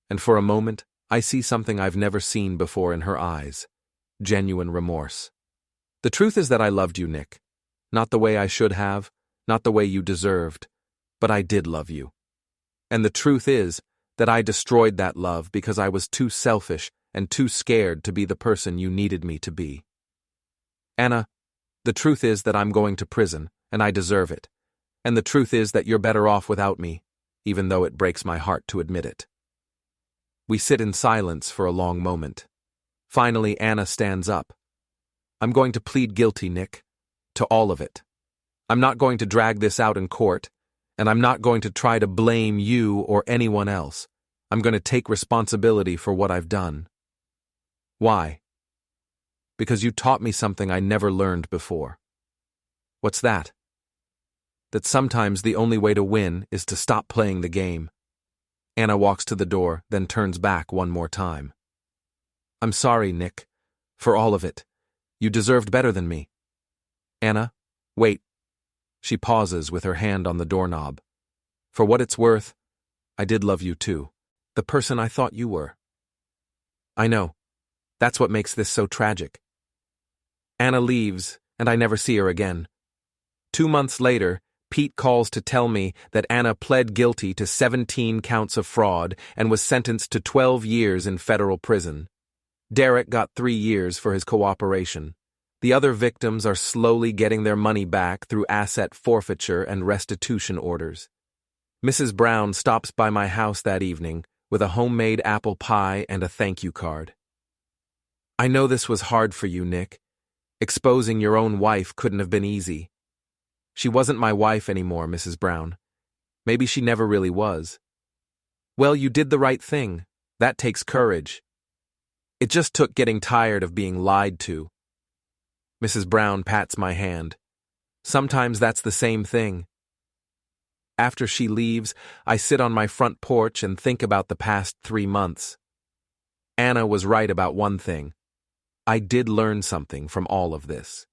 and for a moment, I see something I've never seen before in her eyes. Genuine remorse. "The truth is that I loved you, Nick. Not the way I should have, not the way you deserved, but I did love you. And the truth is that I destroyed that love because I was too selfish and too scared to be the person you needed me to be. Anna, the truth is that I'm going to prison, and I deserve it. And the truth is that you're better off without me, even though it breaks my heart to admit it." We sit in silence for a long moment. Finally, Anna stands up. "I'm going to plead guilty, Nick. To all of it. I'm not going to drag this out in court, and I'm not going to try to blame you or anyone else. I'm going to take responsibility for what I've done." "Why?" "Because you taught me something I never learned before." "What's that?" "That sometimes the only way to win is to stop playing the game." Anna walks to the door, then turns back one more time. "I'm sorry, Nick, for all of it. You deserved better than me." "Anna, wait." She pauses with her hand on the doorknob. "For what it's worth, I did love you too. The person I thought you were." "I know. That's what makes this so tragic." Anna leaves, and I never see her again. 2 months later, Pete calls to tell me that Anna pled guilty to 17 counts of fraud and was sentenced to 12 years in federal prison. Derek got 3 years for his cooperation. The other victims are slowly getting their money back through asset forfeiture and restitution orders. Mrs. Brown stops by my house that evening with a homemade apple pie and a thank you card. "I know this was hard for you, Nick. Exposing your own wife couldn't have been easy." "She wasn't my wife anymore, Mrs. Brown. Maybe she never really was." "Well, you did the right thing. That takes courage." "It just took getting tired of being lied to." Mrs. Brown pats my hand. "Sometimes that's the same thing." After she leaves, I sit on my front porch and think about the past 3 months. Anna was right about one thing. I did learn something from all of this.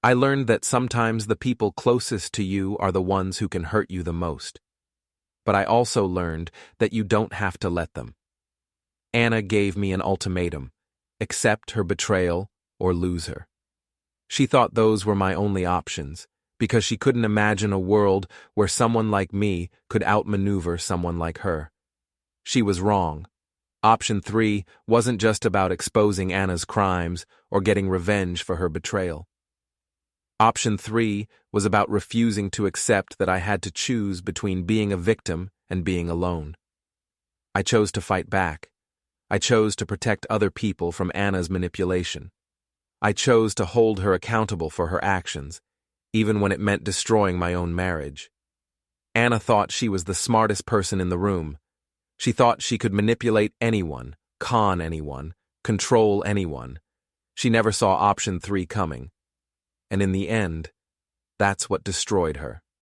I learned that sometimes the people closest to you are the ones who can hurt you the most. But I also learned that you don't have to let them. Anna gave me an ultimatum: accept her betrayal or lose her. She thought those were my only options, because she couldn't imagine a world where someone like me could outmaneuver someone like her. She was wrong. Option 3 wasn't just about exposing Anna's crimes or getting revenge for her betrayal. Option 3 was about refusing to accept that I had to choose between being a victim and being alone. I chose to fight back. I chose to protect other people from Anna's manipulation. I chose to hold her accountable for her actions, even when it meant destroying my own marriage. Anna thought she was the smartest person in the room. She thought she could manipulate anyone, con anyone, control anyone. She never saw option 3 coming. And in the end, that's what destroyed her.